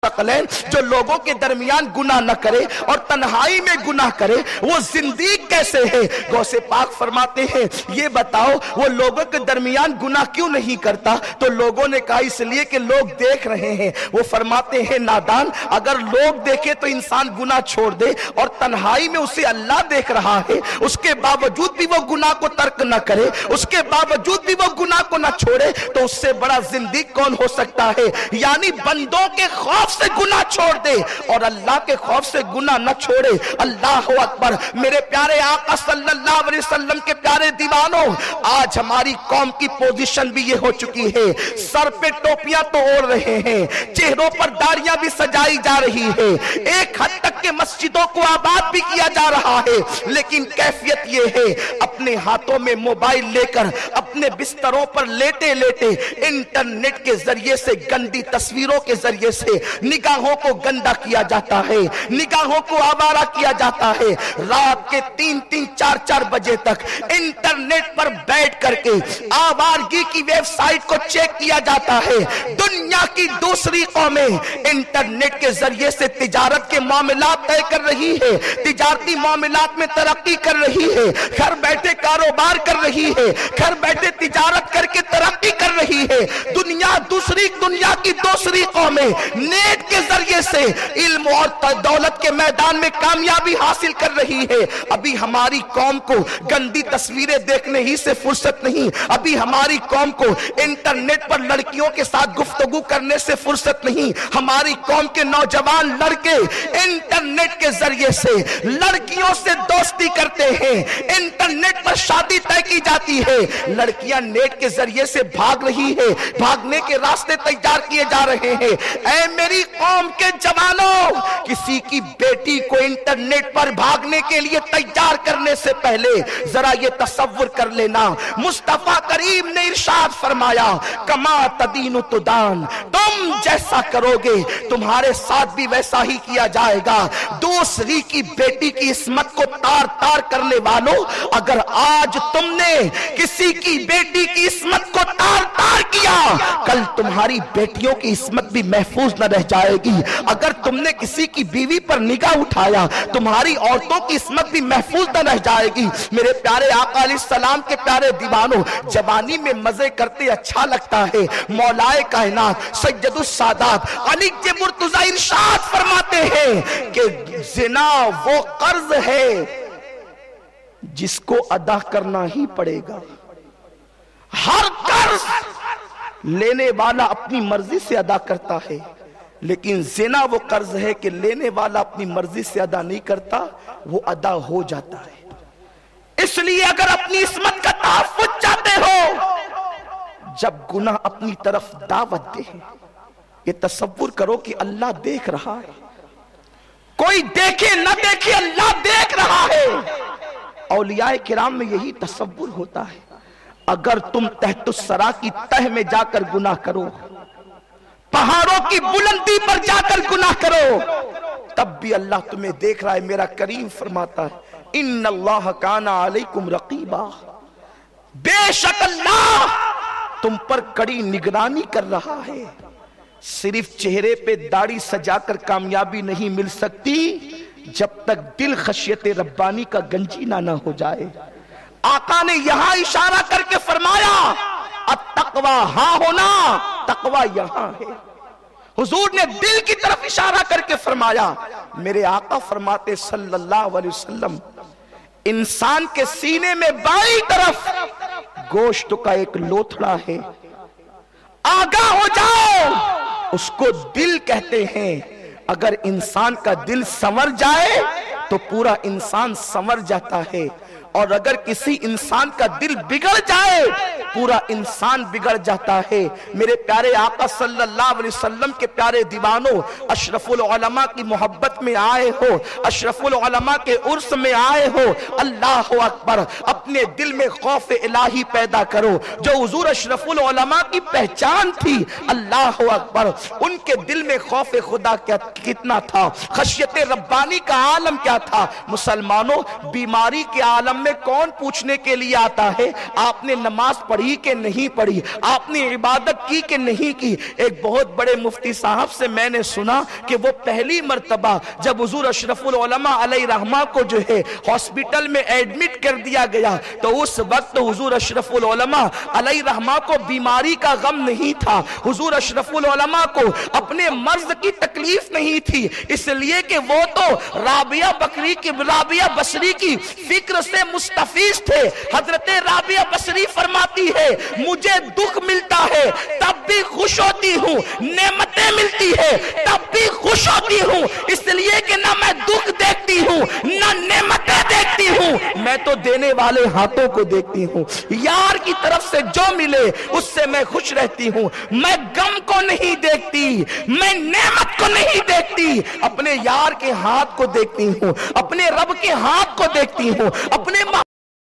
मुस्तक़िलन, जो लोगों के दरमियान गुनाह न करे और तन्हाई में गुनाह करे, वो जिंदगी कैसे है? गौसे पाक फरमाते हैं, ये बताओ वो लोगों के दरमियान गुनाह क्यों नहीं करता? तो लोगों ने कहा इसलिए कि लोग देख रहे हैं। वो फरमाते हैं, नादान, अगर लोग देखे तो इंसान गुनाह छोड़ दे, और तन्हाई में उसे अल्लाह देख रहा है, उसके बावजूद भी वो गुनाह को तर्क न करे, उसके बावजूद भी वो गुनाह को न छोड़े, तो उससे बड़ा जिंदगी कौन हो सकता है? यानी बंदों के खौफ से गुनाह छोड़ दे और अल्लाह के खौफ से गुनाह न छोड़े। अल्लाह अकबर। मेरे प्यारे आका सल्लल्लाहु अलैहि वसल्लम के प्यारे दीवानों, आज हमारी कौम की पोजीशन भी ये हो चुकी है, सर पे टोपियां तो ओढ़ रहे हैं, चेहरों पर दाढ़ियां भी सजाई जा रही है, एक हद तक के मस्जिदों को आबाद भी किया जा रहा है, लेकिन कैफियत ये है, अपने हाथों में मोबाइल लेकर अपने बिस्तरों पर लेटे लेटे इंटरनेट के जरिए से, गंदी तस्वीरों के जरिए से निगाहों को गंदा किया जाता है, निगाहों को आवारा किया जाता है। रात के 3-3, 4-4 बजे तक इंटरनेट पर बैठ करके आवारगी की वेबसाइट को चेक किया जाता है। दुनिया की दूसरी कौमें इंटरनेट के जरिए से तिजारत के मामलात तय कर रही है, तिजारती मामलात में तरक्की कर रही है, घर बैठे कारोबार कर रही है, घर बैठे तिजारत करके तरक्की कर रही है। दुनिया की दूसरी कौमें नेट के जरिए से इल्म और दौलत के मैदान में कामयाबी हासिल कर रही है। अभी हमारी कौम को गंदी तस्वीरें देखने ही से फुर्सत नहीं, अभी हमारी कौम को इंटरनेट पर लड़कियों के साथ गुफ्तगू करने से फुर्सत नहीं। हमारी कौम के नौजवान लड़के इंटरनेट के जरिए से लड़कियों से दोस्ती करते हैं, इंटरनेट पर शादी तय की जाती है, लड़कियां नेट के जरिए से भाग रही है, भागने के रास्ते तैयार किए जा रहे हैं। ऐ मेरी कौम के जवानों, किसी की बेटी को इंटरनेट पर भागने के लिए तैयार करने से पहले जरा ये तसव्वुर कर लेना, मुस्तफा करीम ने इरशाद फरमाया, कमा तदीनु तुदान, तुम जैसा करोगे तुम्हारे साथ भी वैसा ही किया जाएगा। दूसरी की बेटी की इस्मत को तार तार करने वालों, अगर आज तुमने किसी की बेटी की इस्मत को तार तार किया, कल तुम्हारी बेटियों की इस्मत भी महफूज न रह जाएगी। अगर तुमने किसी की बीवी पर निगाह उठाया, तुम्हारी औरतों की इस्मत भी महफूज न रह जाएगी। मेरे प्यारे आका अलैहिस्सलाम के प्यारे दीवानों, जवानी में मजे करते अच्छा लगता है। मौलाए कायनात सैयदुस सादात अली के मुर्तजा इरशाद फरमाते हैं कि ज़िना वो कर्ज है जिसको अदा करना ही पड़ेगा। हर कर्ज लेने वाला अपनी मर्जी से अदा करता है, लेकिन ज़िना वो कर्ज है कि लेने वाला अपनी मर्जी से अदा नहीं करता, वो अदा हो जाता है। इसलिए अगर अपनी इस्मत का तहफ़्फ़ुज़ चाहते हो, जब गुनाह अपनी तरफ दावत दे, ये तसव्वुर करो कि अल्लाह देख रहा है, कोई देखे न देखे अल्लाह देख रहा है। औलियाए किराम में यही तसव्वुर होता है। अगर तुम तहतुस्सरा की तह में जाकर गुनाह करो, पहाड़ों की बुलंदी पर जाकर गुनाह करो, तब भी अल्लाह तुम्हें देख रहा है। मेरा करीम फरमाता है, इन्नल्लाह काना अलैकुम रकीबा, बेशक अल्लाह तुम पर कड़ी निगरानी कर रहा है। सिर्फ चेहरे पे दाढ़ी सजाकर कामयाबी नहीं मिल सकती जब तक दिल खशियत रब्बानी का गंजीना ना हो जाए। आका ने यहां इशारा करके फरमाया, अत्तक़वा हाँ होना, तकवा यहां है। हुजूर ने दिल की तरफ इशारा करके फरमाया। मेरे आका फरमाते सल्लल्लाहु अलैहि वसल्लम, इंसान के सीने में बाईं तरफ गोश्त का एक लोथड़ा है, आगाह हो जाओ, उसको दिल कहते हैं। अगर इंसान का दिल संवर जाए तो पूरा इंसान संवर जाता है, और अगर किसी इंसान का दिल बिगड़ जाए पूरा इंसान बिगड़ जाता है। मेरे प्यारे आका सल्लल्लाहु अलैहि वसल्लम के प्यारे दीवानों, अशरफुल उलमा की मोहब्बत में आए हो, अशरफुल उलमा के उर्स में आए हो, अल्लाह अकबर, अपने दिल में खौफ इलाही पैदा करो। जो हुजूर अशरफुल उलमा की पहचान थी, अल्लाह अकबर, उनके दिल में खौफ खुदा क्या कितना था, खशियत रब्बानी का आलम क्या था। मुसलमानों, बीमारी के आलम में कौन पूछने के लिए आता है आपने नमाज पढ़ी پڑھی کہ نہیں پڑھی، آپ نے عبادت کی کہ نہیں کی۔ ایک بہت بڑے مفتی صاحب سے میں نے سنا کہ وہ پہلی مرتبہ جب حضور اشرف العلماء علیہ رحمہ کو جو ہے ہاسپٹل میں ایڈمٹ کر دیا گیا تو اس وقت حضور اشرف العلماء علیہ رحمہ کو بیماری کا غم نہیں تھا، حضور اشرف العلماء کو اپنے مرض کی تکلیف نہیں تھی، اس لیے کہ وہ تو رابعہ بصری کی فکر سے مستفیض تھے۔ حضرت رابعہ بصری فرماتی ہے مجھے دکھ ملتا ہے تب بھی خوش ہوتی ہوں، نعمتیں ملتی ہے تب بھی خوش ہوتی ہوں، اس لیے کہ نہ میں دکھ دیکھتی ہوں نہ نعمتیں دیکھتی ہوں، میں تو دینے والے ہاتھوں کو دیکھتی ہوں۔ یار کی طرف سے جو ملے اس سے میں خوش رہتی ہوں، میں غم کو نہیں دیکھتی، میں نعمت کو نہیں دیکھتی، اپنے یار کے ہاتھ کو دیکھتی ہوں، اپنے رب کے ہاتھ کو دیکھتی ہوں، اپنے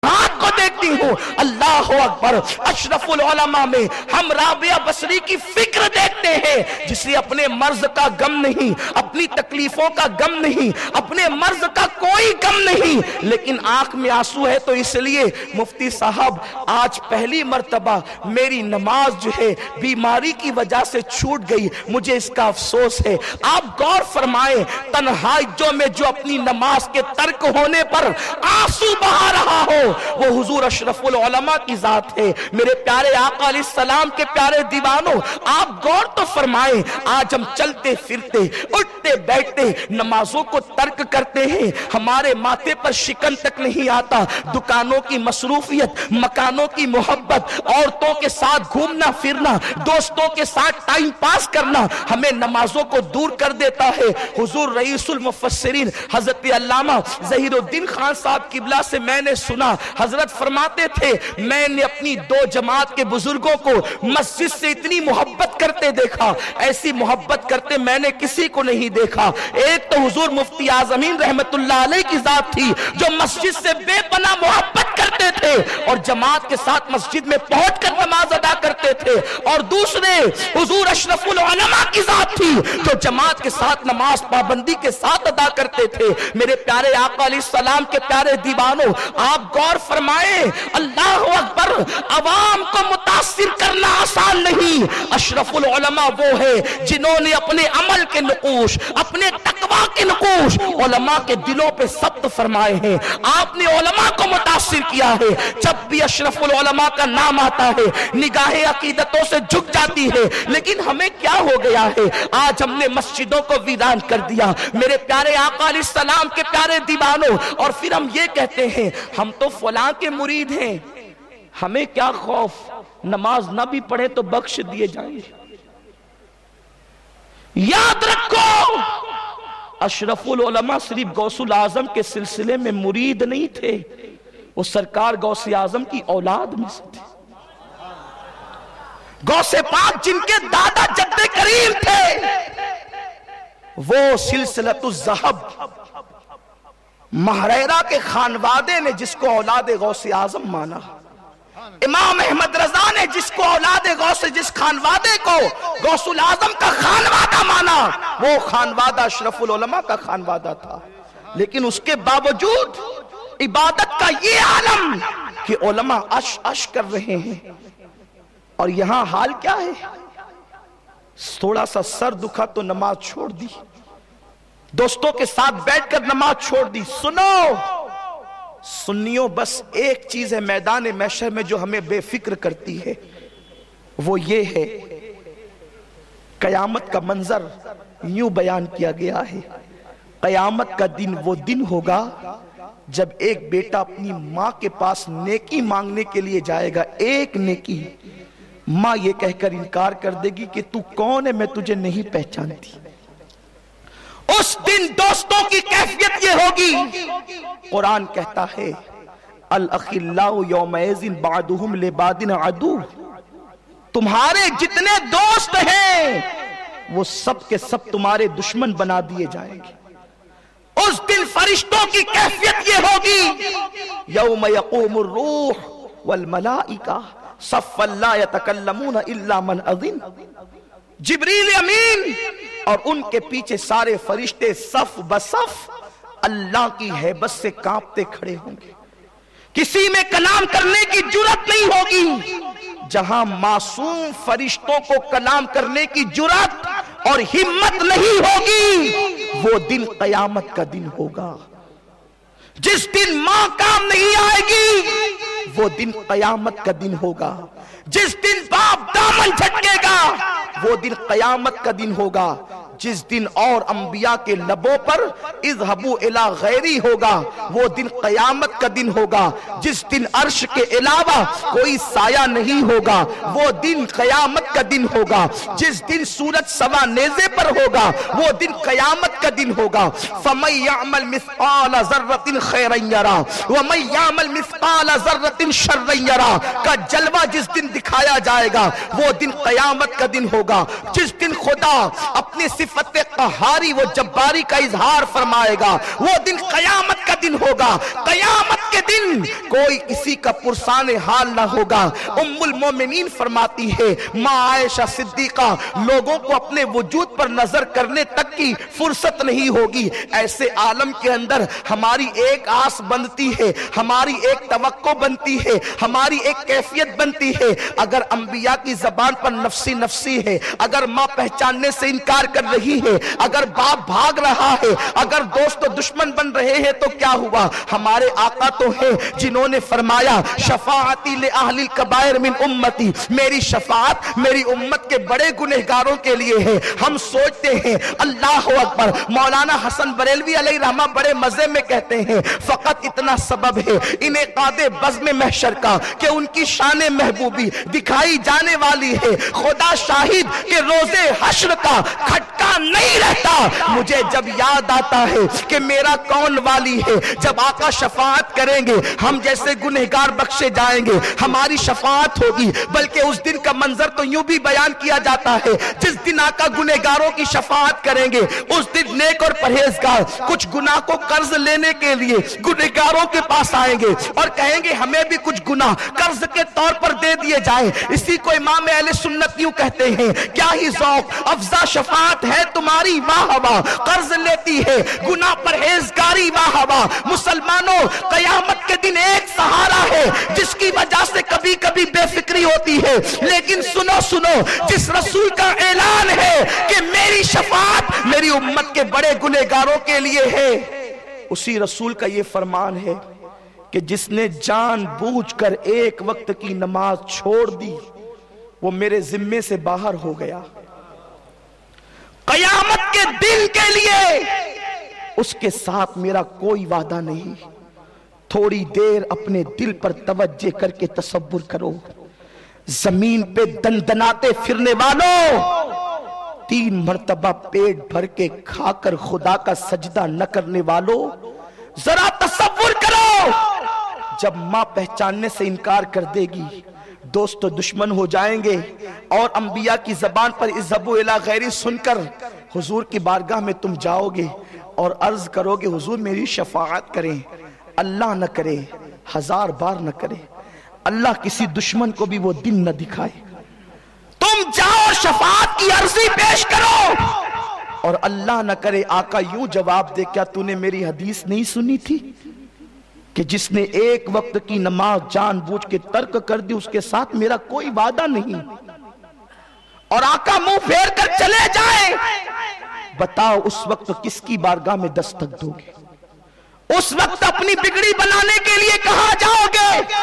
ہاتھ کو دیکھتی ہوں۔ اللہ اکبر، اشرف العلماء میں ہم رابعہ بصری کی فکر دیکھتے ہیں جسے اپنے مرض کا غم نہیں، اپنی تکلیفوں کا غم نہیں، اپنے مرض کا کوئی غم نہیں، لیکن آنکھ میں آنسو ہے۔ تو اس لیے مفتی صاحب آج پہلی مرتبہ میری نماز جو ہے بیماری کی وجہ سے چھوٹ گئی، مجھے اس کا افسوس ہے۔ آپ غور فرمائیں، تنہائیوں میں جو اپنی نماز کے ترک ہونے پر آنسو بہا رہا ہو وہ حضور اشرف العلماء کی ذات ہے۔ میرے پیارے آقا علیہ السلام کے پیارے دیوانوں، آپ غور تو فرمائیں، آج ہم چلتے پھرتے اٹھتے بیٹھتے نمازوں کو ترک کرتے ہیں، ہمارے ماتھے پر شکن تک نہیں آتا، دکانوں کی مصروفیت، مکانوں کی محبت، عورتوں کے ساتھ گھومنا پھرنا، دوستوں کے ساتھ ٹائم پاس کرنا ہمیں نمازوں کو دور کر دیتا ہے۔ حضور رئیس المفسرین حضرت علامہ ظہیر الدین خان صاحب قبلہ سے میں نے سنا، حضرت فرماتے تھے میں نے اپنی دو جماعت کے بزرگوں کو مسجد سے اتنی محبت کرتے دیکھا، ایسی محبت کرتے میں نے کسی کو نہیں دیکھا۔ ایک تو حضور مفتی اعظمین رحمت اللہ علیہ کی ذات تھی جو مسجد سے بے پناہ محبت کرتے تھے اور جماعت کے ساتھ مسجد میں پہنچ کر نماز ادا کرتے تھے، اور دوسرے حضور اشرف العلماء کی ذات تھی جو جماعت کے ساتھ نماز پابندی کے ساتھ ادا کرتے تھے۔ میرے پیارے آقا علیہ السلام کے پیارے دیوانوں، آپ غور فرمائیں، اللہ اکبر، عوام کو متاثر کرنا آسان نہیں۔ اشرف العلماء وہ ہے جنہوں نے اپنے عمل کے نقوش، اپنے تقوی کے نقوش علماء کے دلوں پہ ثبت فرمائے ہیں۔ آپ نے علماء کو متاثر کیا ہے، جب بھی اشرف العلماء کا نام آتا ہے نگاہیں عقیدتوں سے جھک جاتی ہے، لیکن ہمیں کیا ہو گیا ہے؟ آج ہم نے مسجدوں کو ویران کر دیا، میرے پیارے آقا علیہ السلام کے پیارے دیوانوں، اور پھر ہم یہ کہتے ہیں ہم تو فلاں کے مرید ہیں، ہمیں کیا خوف، نماز نہ بھی پڑھے تو بخش دیے جائیں گے۔ یاد رکھو، اشرف العلماء صرف غوث الاعظم کے سلسلے میں مرید نہیں تھے، وہ سرکار غوث اعظم کی اولاد میں سے تھے۔ غوث پاک جن کے دادا جد کریم تھے، وہ سلسلۃ الذہب مہریرہ کے خانوادے نے جس کو اولاد غوث اعظم مانا، امام احمد رضا نے جس کو اولاد غوث، جس خانوادے کو غوث الاعظم کا خانوادہ مانا، وہ خانوادہ اشرف العلماء کا خانوادہ تھا۔ لیکن اس کے باوجود عبادت کا یہ عالم کہ علماء عش کر رہے ہیں، اور یہاں حال کیا ہے؟ تھوڑا سا سر دکھا تو نماز چھوڑ دی، دوستوں کے ساتھ بیٹھ کر نماز چھوڑ دی۔ سنیوں، بس ایک چیز ہے میدان محشر میں جو ہمیں بے فکر کرتی ہے، وہ یہ ہے، قیامت کا منظر یوں بیان کیا گیا ہے، قیامت کا دن وہ دن ہوگا جب ایک بیٹا اپنی ماں کے پاس نیکی مانگنے کے لیے جائے گا، ایک نیکی، ماں یہ کہہ کر انکار کر دے گی کہ تو کون ہے، میں تجھے نہیں پہچانتی۔ اس دن دوستوں کی کیفیت یہ ہوگی، قرآن کہتا ہے الاخلاء یومئذ بعضهم لبعض عدو، تمہارے جتنے دوست ہیں وہ سب کے سب تمہارے دشمن بنا دیے جائیں گے۔ اس دن فرشتوں کی کیفیت یہ ہوگی، یوم یقوم الروح والملائکہ صفا لا یتکلمون الا من اذن، جبریل امین اور ان کے پیچھے سارے فرشتے صف بصف اللہ کی ہیبت سے کانپتے کھڑے ہوں گے، किसी में कलाम करने की जुर्रत नहीं होगी। जहां मासूम फरिश्तों को कलाम करने की जुर्रत और हिम्मत नहीं होगी, वो दिन कयामत का दिन होगा। जिस दिन मां काम नहीं आएगी, वो दिन कयामत का दिन होगा। जिस दिन बाप दामन झटकेगा, वो दिन कयामत का दिन होगा। जिस दिन और अंबिया के लबों पर इज़हबू इला गैरी होगा, वो दिन कयामत का दिन होगा। जिस दिन अर्श के अलावा कोई साया नहीं होगा, वो दिन कयामत का दिन होगा। जिस दिन सूरज सवा नेज़े पर होगा, वो दिन कयामत का दिन होगा। फमन यअमल मिस्काल ज़र्रतिन खैरन यरा व मन यअमल मिस्काल ज़र्रतिन शर्रन यरा का जलवा जिस दिन दिखाया जाएगा, वो दिन कयामत का दिन होगा। जिस दिन खुदा अपनी सिफत क़हारी व जब्बारी का इजहार फरमाएगा, वो दिन कयामत का दिन होगा। कयामत के दिन कोई किसी का पुरसान हाल ना होगा। उम्मुल मोमिनीन फरमाती है, माँ आयशा सिद्दीका, लोगों को अपने वजूद पर नजर करने तक की फुर्सत नहीं होगी। ऐसे आलम के अंदर हमारी एक आस बनती है, हमारी एक तवक्को बनती है, हमारी एक कैफियत बनती है। अगर अंबिया की जबान पर नफसी नफसी है, अगर माँ पहचानने से इनकार कर रही है, अगर बाप भाग रहा है, अगर दोस्त तो दुश्मन बन रहे हैं, तो क्या हुआ? हमारे आका तो हैं जिन्होंने फरमाया, शफाअती ले अहलिल कबायर मिन उम्मती, मेरी शफाअत मेरी उम्मत के बड़े गुनहगारों के लिए है। हम सोचते हैं, अल्लाह अकबर, मौलाना हसन बरेलवी अलैहि रहमा बड़े मजे में कहते हैं, फकत इतना सबब है इन्हें कादे बज़्म महशर का कि उनकी शान महबूबी दिखाई जाने वाली है। खुदा शाहिद के रोजे हश्र का खटका नहीं रहता। मुझे जब याद आता है कि मेरा कौन वाली है, जब आका शफाअत करेंगे, हम जैसे गुनहगार बख्शे जाएंगे, हमारी शफाअत होगी। बल्कि उस दिन का मंजर तो यूं भी बयान किया जाता है, जिस दिन आका गुनहगारों की शफाअत करेंगे, उस दिन नेक और परहेजगार कुछ गुनाह को कर्ज लेने के लिए गुनहगारों के पास आएंगे और कहेंगे, हमें भी कुछ गुनाह कर्ज के तौर पर दे दिए जाए। इसी को इमाम अहले सुन्नत यूं कहते हैं, क्या ही ज़ौक़ अफ़ज़ा शफाअत है तुम्हारी, वाह वाह, कर्ज लेती है गुनाह परहेजगारी, वाह वाह। मुसलमानों, कयामत के दिन एक सहारा है जिसकी वजह से कभी कभी बेफिक्री होती है, लेकिन सुनो सुनो, जिस रसूल का ऐलान है कि मेरी शफाअत मेरी उम्मत के बड़े गुनहगारों के लिए है, उसी रसूल का ये फरमान है कि जिसने जानबूझकर एक वक्त की नमाज छोड़ दी, वो मेरे जिम्मे से बाहर हो गया। कयामत के दिन के लिए उसके साथ मेरा कोई वादा नहीं। थोड़ी देर अपने दिल पर तवज्जो करके तसव्वुर करो, जमीन पे दंदनाते फिरने वालों, 3 मर्तबा पेट भर के खाकर खुदा का सजदा न करने वालों, जरा तसव्वुर करो, जब मां पहचानने से इनकार कर देगी, दोस्त तो दुश्मन हो जाएंगे। और अंबिया की जबान पर इज़्ज़बु इला गैरी सुनकर हुजूर की बारगाह में तुम जाओगे और अर्ज करोगे, हुजूर मेरी शफाअत करें। अल्लाह न करे, 1000 बार न करे, अल्लाह किसी दुश्मन को भी वो दिन न दिखाए। तुम जाओ शफाअत की अर्जी पेश करो, और अल्लाह न करे आका यूं जवाब दे, क्या तूने मेरी हदीस नहीं सुनी थी कि जिसने एक वक्त की नमाज जानबूझ के तर्क कर दी, उसके साथ मेरा कोई वादा नहीं। और आका मुंह फेर कर चले जाए, बताओ उस वक्त किसकी बारगाह में दस्तक दोगे? उस वक्त अपनी बिगड़ी बनाने के लिए कहां जाओगे?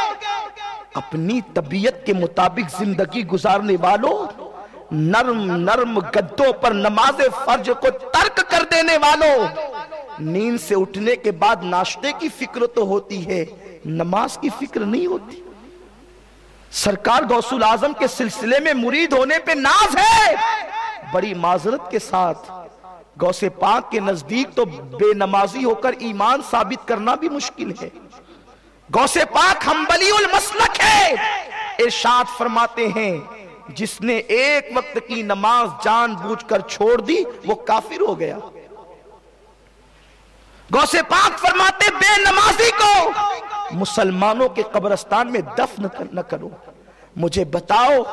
अपनी तबीयत के मुताबिक जिंदगी गुजारने वालों, नर्म नर्म गद्दों पर नमाज फर्ज को तर्क कर देने वालों, नींद से उठने के बाद नाश्ते की फिक्र तो होती है, नमाज की फिक्र नहीं होती। सरकार गौसुल आजम के सिलसिले में मुरीद होने पे नाज है, बड़ी माजरत के साथ गौसे पाक के नजदीक तो बेनमाजी होकर ईमान साबित करना भी मुश्किल है। गौसे पाक हम्बलीउल मसलक है। इरशाद फरमाते हैं, जिसने एक वक्त की नमाज जानबूझकर छोड़ दी, वो काफिर हो गया। गौसे पाक फरमाते, बेनमाजी को मुसलमानों के कब्रिस्तान में दफन न करो। मुझे बताओ,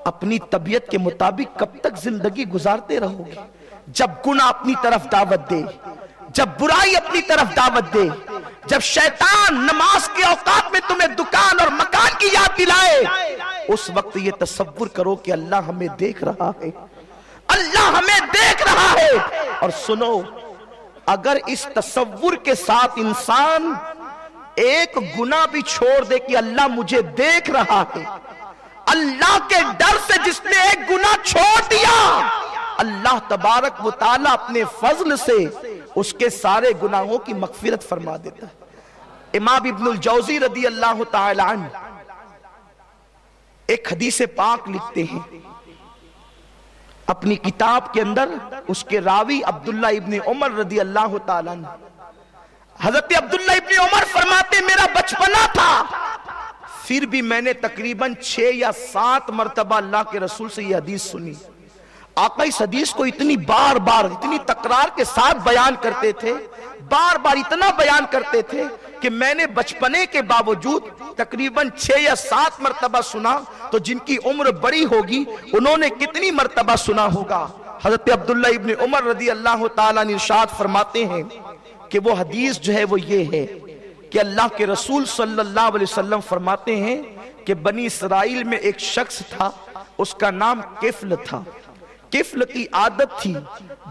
अपनी तबीयत के मुताबिक कब तक जिंदगी गुजारते रहोगे? जब गुनाह अपनी तरफ दावत दे, जब बुराई अपनी तरफ दावत दे, जब शैतान नमाज के औकात में तुम्हें दुकान और मकान की याद दिलाए, उस वक्त ये तसव्वुर करो कि अल्लाह हमें देख रहा है, अल्लाह हमें देख रहा है। और सुनो, अगर इस तसव्वुर के साथ इंसान एक गुनाह भी छोड़ दे कि अल्लाह मुझे देख रहा है, अल्लाह के डर से जिसने एक गुनाह छोड़ दिया, अल्लाह तबारक व तआला अपने फजल से उसके सारे गुनाहों की मगफिरत फरमा देता है। इमाम इब्नुल जौजी रदी अल्लाह तआला अन्हु एक हदीस पाक लिखते हैं अपनी किताब के अंदर। उसके रावी अब्दुल्ला इब्न उमर रदी अल्लाह तआला अन्हु, हजरत अब्दुल्ला इब्न उमर फरमाते, मेरा बचपना था, फिर भी मैंने तकरीबन 6 या 7 मरतबा अल्लाह के रसूल से यह हदीस सुनी। आका इस हदीस को इतनी बार बार, इतनी तकरार के साथ बयान करते थे, बार बार इतना बयान करते थे कि मैंने बचपने के बावजूद तकरीबन 6 या 7 मरतबा सुना, तो जिनकी उम्र बड़ी होगी उन्होंने कितनी मरतबा सुना होगा। हजरत अब्दुल्ला इब्न उमर रदी अल्लाह तआला इरशाद फरमाते हैं कि वो हदीस जो है वो ये है कि अल्लाह के रसूल सल्लल्लाहु अलैहि वसल्लम फरमाते हैं कि बनी इसराइल में एक शख्स था, उसका नाम किफ्ल था। किफ्ल की आदत थी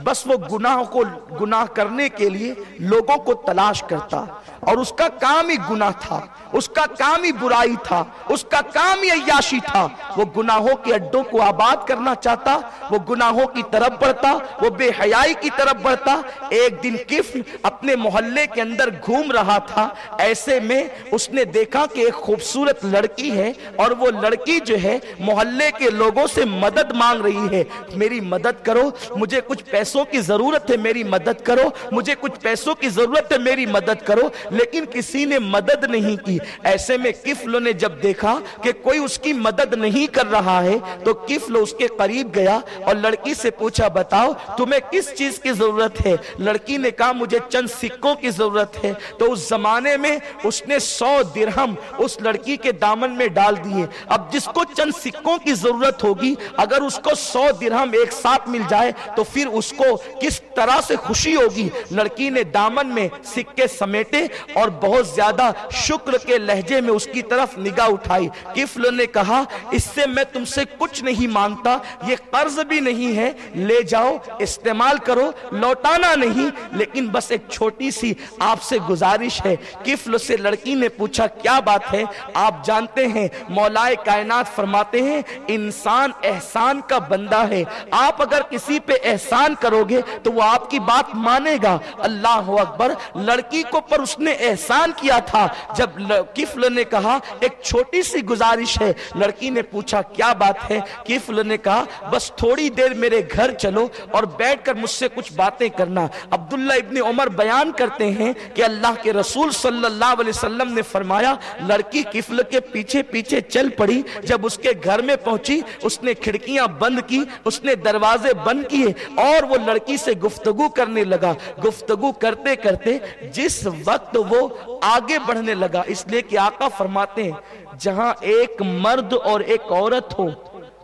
बस वो गुनाह करने के लिए लोगों को तलाश करता, और उसका काम ही गुनाह था, उसका काम ही बुराई था, उसका काम ही अय्याशी था। वो गुनाहों के अड्डों को आबाद करना चाहता, वो गुनाहों की तरफ बढ़ता, वो बेहयाई की तरफ बढ़ता। एक दिन किफ्ल अपने मोहल्ले के अंदर घूम रहा था, ऐसे में उसने देखा कि एक खूबसूरत लड़की है, और वो लड़की जो है मोहल्ले के लोगों से मदद मांग रही है, मेरी मदद करो, मुझे कुछ पैसों की जरूरत है, मेरी मदद करो, मुझे कुछ पैसों की जरूरत है, मेरी मदद करो। लेकिन किसी ने मदद नहीं की। ऐसे में किफ्ल ने जब देखा कि कोई उसकी मदद नहीं कर रहा है, तो किफ्ल उसके करीब गया और लड़की से पूछा, बताओ तुम्हें किस चीज की जरूरत है। लड़की ने कहा, मुझे चंद सिक्कों की जरूरत है। तो उस जमाने में उसने 100 दिरहम उस लड़की के दामन में डाल दिए। अब जिसको चंद सिक्कों की जरूरत होगी, अगर उसको 100 दिरहम एक साथ मिल जाए तो फिर उसको किस तरह से खुशी होगी। लड़की ने दामन में सिक्के समेटे और बहुत ज्यादा शुक्र के लहजे में उसकी तरफ निगाह उठाई। किफ्ल ने कहा, इससे मैं तुमसे कुछ नहीं मांगता, ये कर्ज भी नहीं है, ले जाओ इस्तेमाल करो, लौटाना नहीं, लेकिन बस एक छोटी सी आपसे गुजारिश है। किफ्ल से लड़की ने पूछा, क्या बात है। आप जानते हैं मौलाए कायनात फरमाते हैं, इंसान एहसान का बंदा है, आप अगर किसी पे एहसान करोगे तो वो आपकी बात मानेगा। अल्लाह अकबर। लड़की को पर उसने एहसान किया था। जब किफ्ल ने कहा, एक छोटी सी गुजारिश है। लड़की ने पूछा, क्या बात है। किफ्ल ने कहा, बस थोड़ी देर मेरे घर चलो और बैठकर मुझसे कुछ बातें करना। अब्दुल्ला इब्न उमर बयान करते हैं कि अल्लाह के रसूल सल्लल्लाहु अलैहि वसल्लम ने फरमाया, लड़की किफ्ल के पीछे पीछे चल पड़ी। जब उसके घर में पहुंची, उसने खिड़कियां बंद की, उसने दरवाजे बंद किए और वो लड़की से गुफ्तगू करने लगा। गुफ्तगू करते करते जिस वक्त वो आगे बढ़ने लगा, इसलिए कि आका फरमाते हैं, जहां एक मर्द और एक औरत हो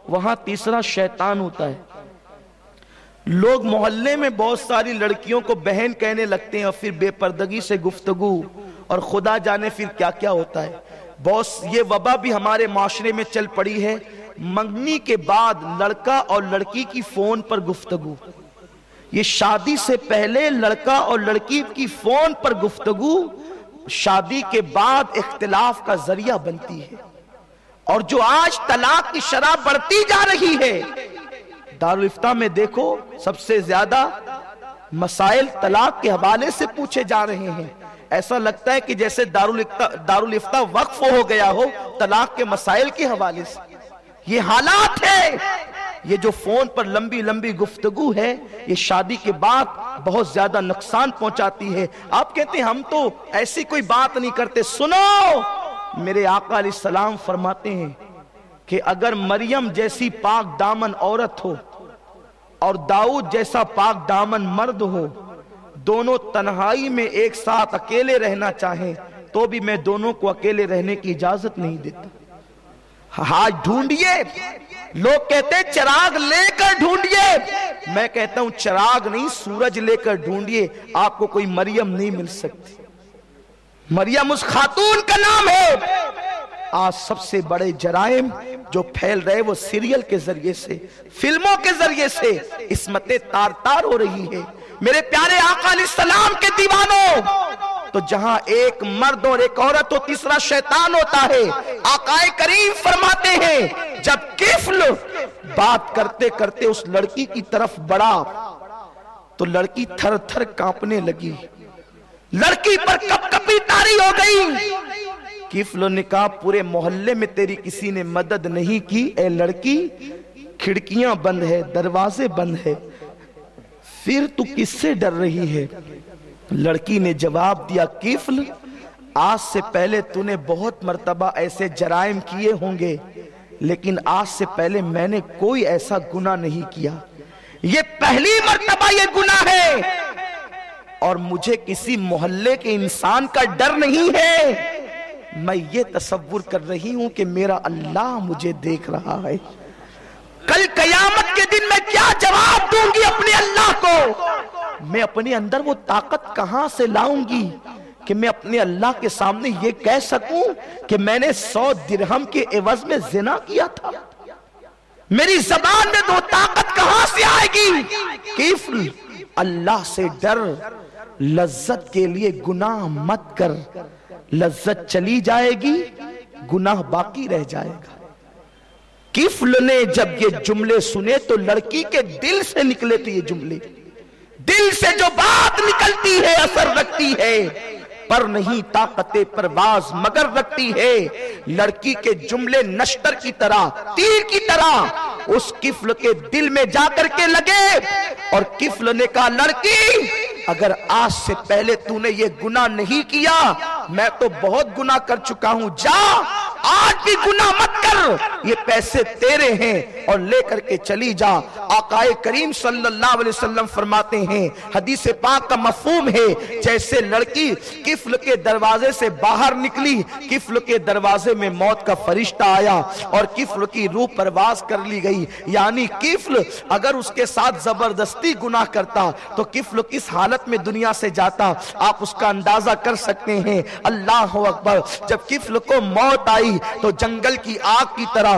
वहां तीसरा शैतान होता है। लोग मोहल्ले में बहुत सारी लड़कियों को बहन कहने लगते हैं और फिर बेपर्दगी से गुफ्तगू, और खुदा जाने फिर क्या क्या होता है। बॉस, ये वबा भी हमारे माशरे में चल पड़ी है। मंगनी के बाद लड़का और लड़की की फोन पर गुफ्तगू, ये शादी से पहले लड़का और लड़की की फोन पर गुफ्तगू शादी के बाद इख्तिलाफ का जरिया बनती है। और जो आज तलाक की शरह बढ़ती जा रही है, दारुल इफ्ता में देखो सबसे ज्यादा मसाइल तलाक के हवाले से पूछे जा रहे हैं। ऐसा लगता है कि जैसे दारुल इफ्ता वक्फ हो गया हो तलाक के मसाइल के हवाले से। ये हालात है। ये जो फोन पर लंबी लंबी गुफ्तगू है, ये शादी के बाद बहुत ज्यादा नुकसान पहुंचाती है। आप कहते हैं हम तो ऐसी कोई बात नहीं करते। सुनो, मेरे आका अलैहिस्सलाम फरमाते हैं कि अगर मरियम जैसी पाक दामन औरत हो और दाऊद जैसा पाक दामन मर्द हो, दोनों तन्हाई में एक साथ अकेले रहना चाहें, तो भी मैं दोनों को अकेले रहने की इजाजत नहीं देता। हाथ ढूंढिए। लोग कहते हैं चिराग लेकर ढूंढिए, मैं कहता हूं चिराग नहीं, सूरज लेकर ढूंढिए, आपको कोई मरियम नहीं मिल सकती। मरियम उस खातून का नाम है। आज सबसे बड़े जराइम जो फैल रहे वो सीरियल के जरिए से, फिल्मों के जरिए से इस्मतें तार तार हो रही है। मेरे प्यारे आका अलैहिस्सलाम के दीवानों, तो जहां एक मर्द और एक औरत हो, तीसरा शैतान होता है। आकाए करीम फरमाते हैं जब किफ्ल बात करते करते उस लड़की की तरफ बढ़ा तो लड़की थर थर कांपने लगी, लड़की पर कपकपी तारी हो गई। किफ्ल ने कहा पूरे मोहल्ले में तेरी किसी ने मदद नहीं की ए लड़की, खिड़कियां बंद है, दरवाजे बंद है, फिर तू किससे डर रही है? लड़की ने जवाब दिया किफ्ल, आज से पहले तूने बहुत मर्तबा ऐसे जराइम किए होंगे, लेकिन आज से पहले मैंने कोई ऐसा गुनाह नहीं किया, ये पहली मर्तबा ये गुनाह है। और मुझे किसी मोहल्ले के इंसान का डर नहीं है, मैं ये तसव्वुर कर रही हूं कि मेरा अल्लाह मुझे देख रहा है। कल कयामत के दिन मैं क्या जवाब दूंगी अपने अल्लाह को? मैं अपने अंदर वो ताकत कहां से लाऊंगी कि मैं अपने अल्लाह के सामने ये कह सकूं कि मैंने 100 दिरहम के एवज में जिना किया था? मेरी जबान में वो ताकत कहां से आएगी? किफ्ल, अल्लाह से डर, लज्जत के लिए गुनाह मत कर, लज्जत चली जाएगी, गुनाह बाकी रह जाएगा। किफ्ल ने जब ये जुमले सुने तो लड़की के दिल से निकले थे ये जुमले, दिल से जो बात निकलती है असर रखती है, पर नहीं ताकते परवाज मगर रखती है। लड़की के जुमले नश्तर की तरह, तीर की तरह उस किफ्ल के दिल में जाकर के लगे। और किफ्ल ने कहा लड़की, अगर आज से पहले तूने ये गुनाह नहीं किया, मैं तो बहुत गुनाह कर चुका हूं, जा आज भी गुनाह मत कर, ये पैसे तेरे हैं और लेकर के चली जा। आकाए करीम सल्लल्लाहु अलैहि वसल्लम फरमाते हैं, हदीस पाक का मफहूम है, जैसे लड़की किफ्ल के दरवाजे से बाहर निकली, किफ्ल के दरवाजे में मौत का फरिश्ता आया और किफ्ल की रूह परवाज कर ली गई। यानी किफ्ल अगर उसके साथ जबरदस्ती गुनाह करता तो किफ्ल किस हालत में दुनिया से जाता, आप उसका अंदाजा कर सकते हैं। अल्लाह अकबर। जब किफ्ल को मौत आई तो जंगल की आग की तरह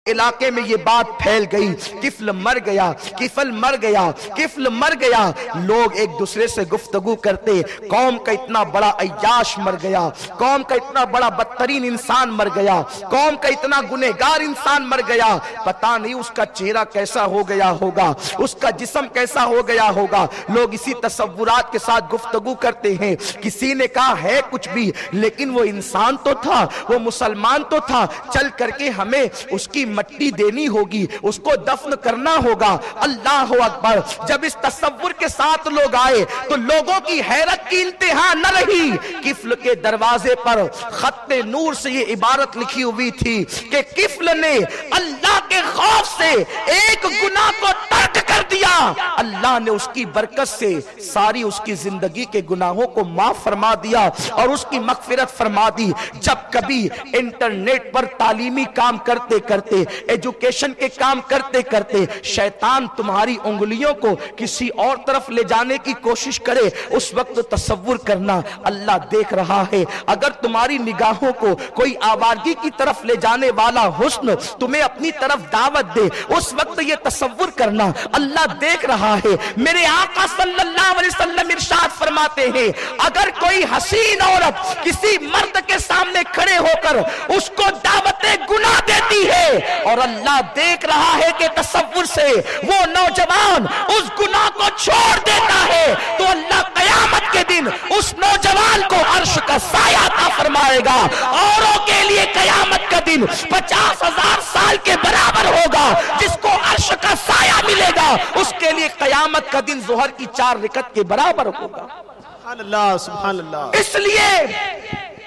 इलाके में ये बात फैल गई, किफ्ल मर गया, किफ्ल मर गया, किफ्ल मर गया। लोग एक दूसरे से गुफ्तगू करते, कौम का इतना बड़ा अय्याश मर गया, कौम का इतना बड़ा बदतरीन इंसान मर गया, कौम का इतना गुनहगार इंसान मर गया, पता नहीं उसका चेहरा कैसा हो गया होगा, उसका जिस्म कैसा हो गया होगा। लोग इसी तसव्वुरात के साथ गुफ्तगू करते हैं। किसी ने कहा है कुछ भी, लेकिन वो इंसान तो था, वो मुसलमान तो था, चल करके हमें उसकी मट्टी देनी होगी, उसको दफन करना होगा। अल्लाह अकबर। जब इस तसव्वुर के साथ लोग आए तो लोगों की हैरत की इंतहा न रही। किफ्ल के दरवाजे पर खत्ते नूर से ये इबारत लिखी हुई थी कि किफ्ल ने अल्लाह के खौफ से एक गुनाह को तर्क कर दिया, अल्लाह ने उसकी बरकत से सारी उसकी जिंदगी के गुनाहों को माफ फरमा दिया और उसकी मगफिरत फरमा दी। जब कभी इंटरनेट पर तालीमी काम करते करते, एजुकेशन के काम करते करते शैतान तुम्हारी उंगलियों को किसी और तरफ ले जाने की कोशिश करे, उस वक्त तसव्वुर करना अल्लाह देख रहा है। अगर तुम्हारी निगाहों को कोई आवारगी की तरफ ले जाने वाला हुस्न तुम्हें अपनी तरफ दावत दे, उस वक्त ये तसव्वुर करना अल्लाह देख रहा है। मेरे आका सल्लल्लाहु अलैहि वसल्लम इरशाद फरमाते हैं, अगर कोई हसीन औरत किसी मर्द के सामने खड़े होकर उसको दावते गुनाह देती है और अल्लाह देख रहा है कि तसव्वुर से वो नौजवान उस गुनाह को छोड़ देता है, तो अल्लाह कयामत के दिन उस नौजवान को अर्श का साया अता फरमाएगा। औरों के लिए कयामत का दिन 50,000 साल के बराबर होगा, जिसको अर्श का साया मिलेगा उसके लिए कयामत का दिन ज़ोहर की 4 रकअत के बराबर होगा। सुभान अल्लाह, सुभान अल्लाह। इसलिए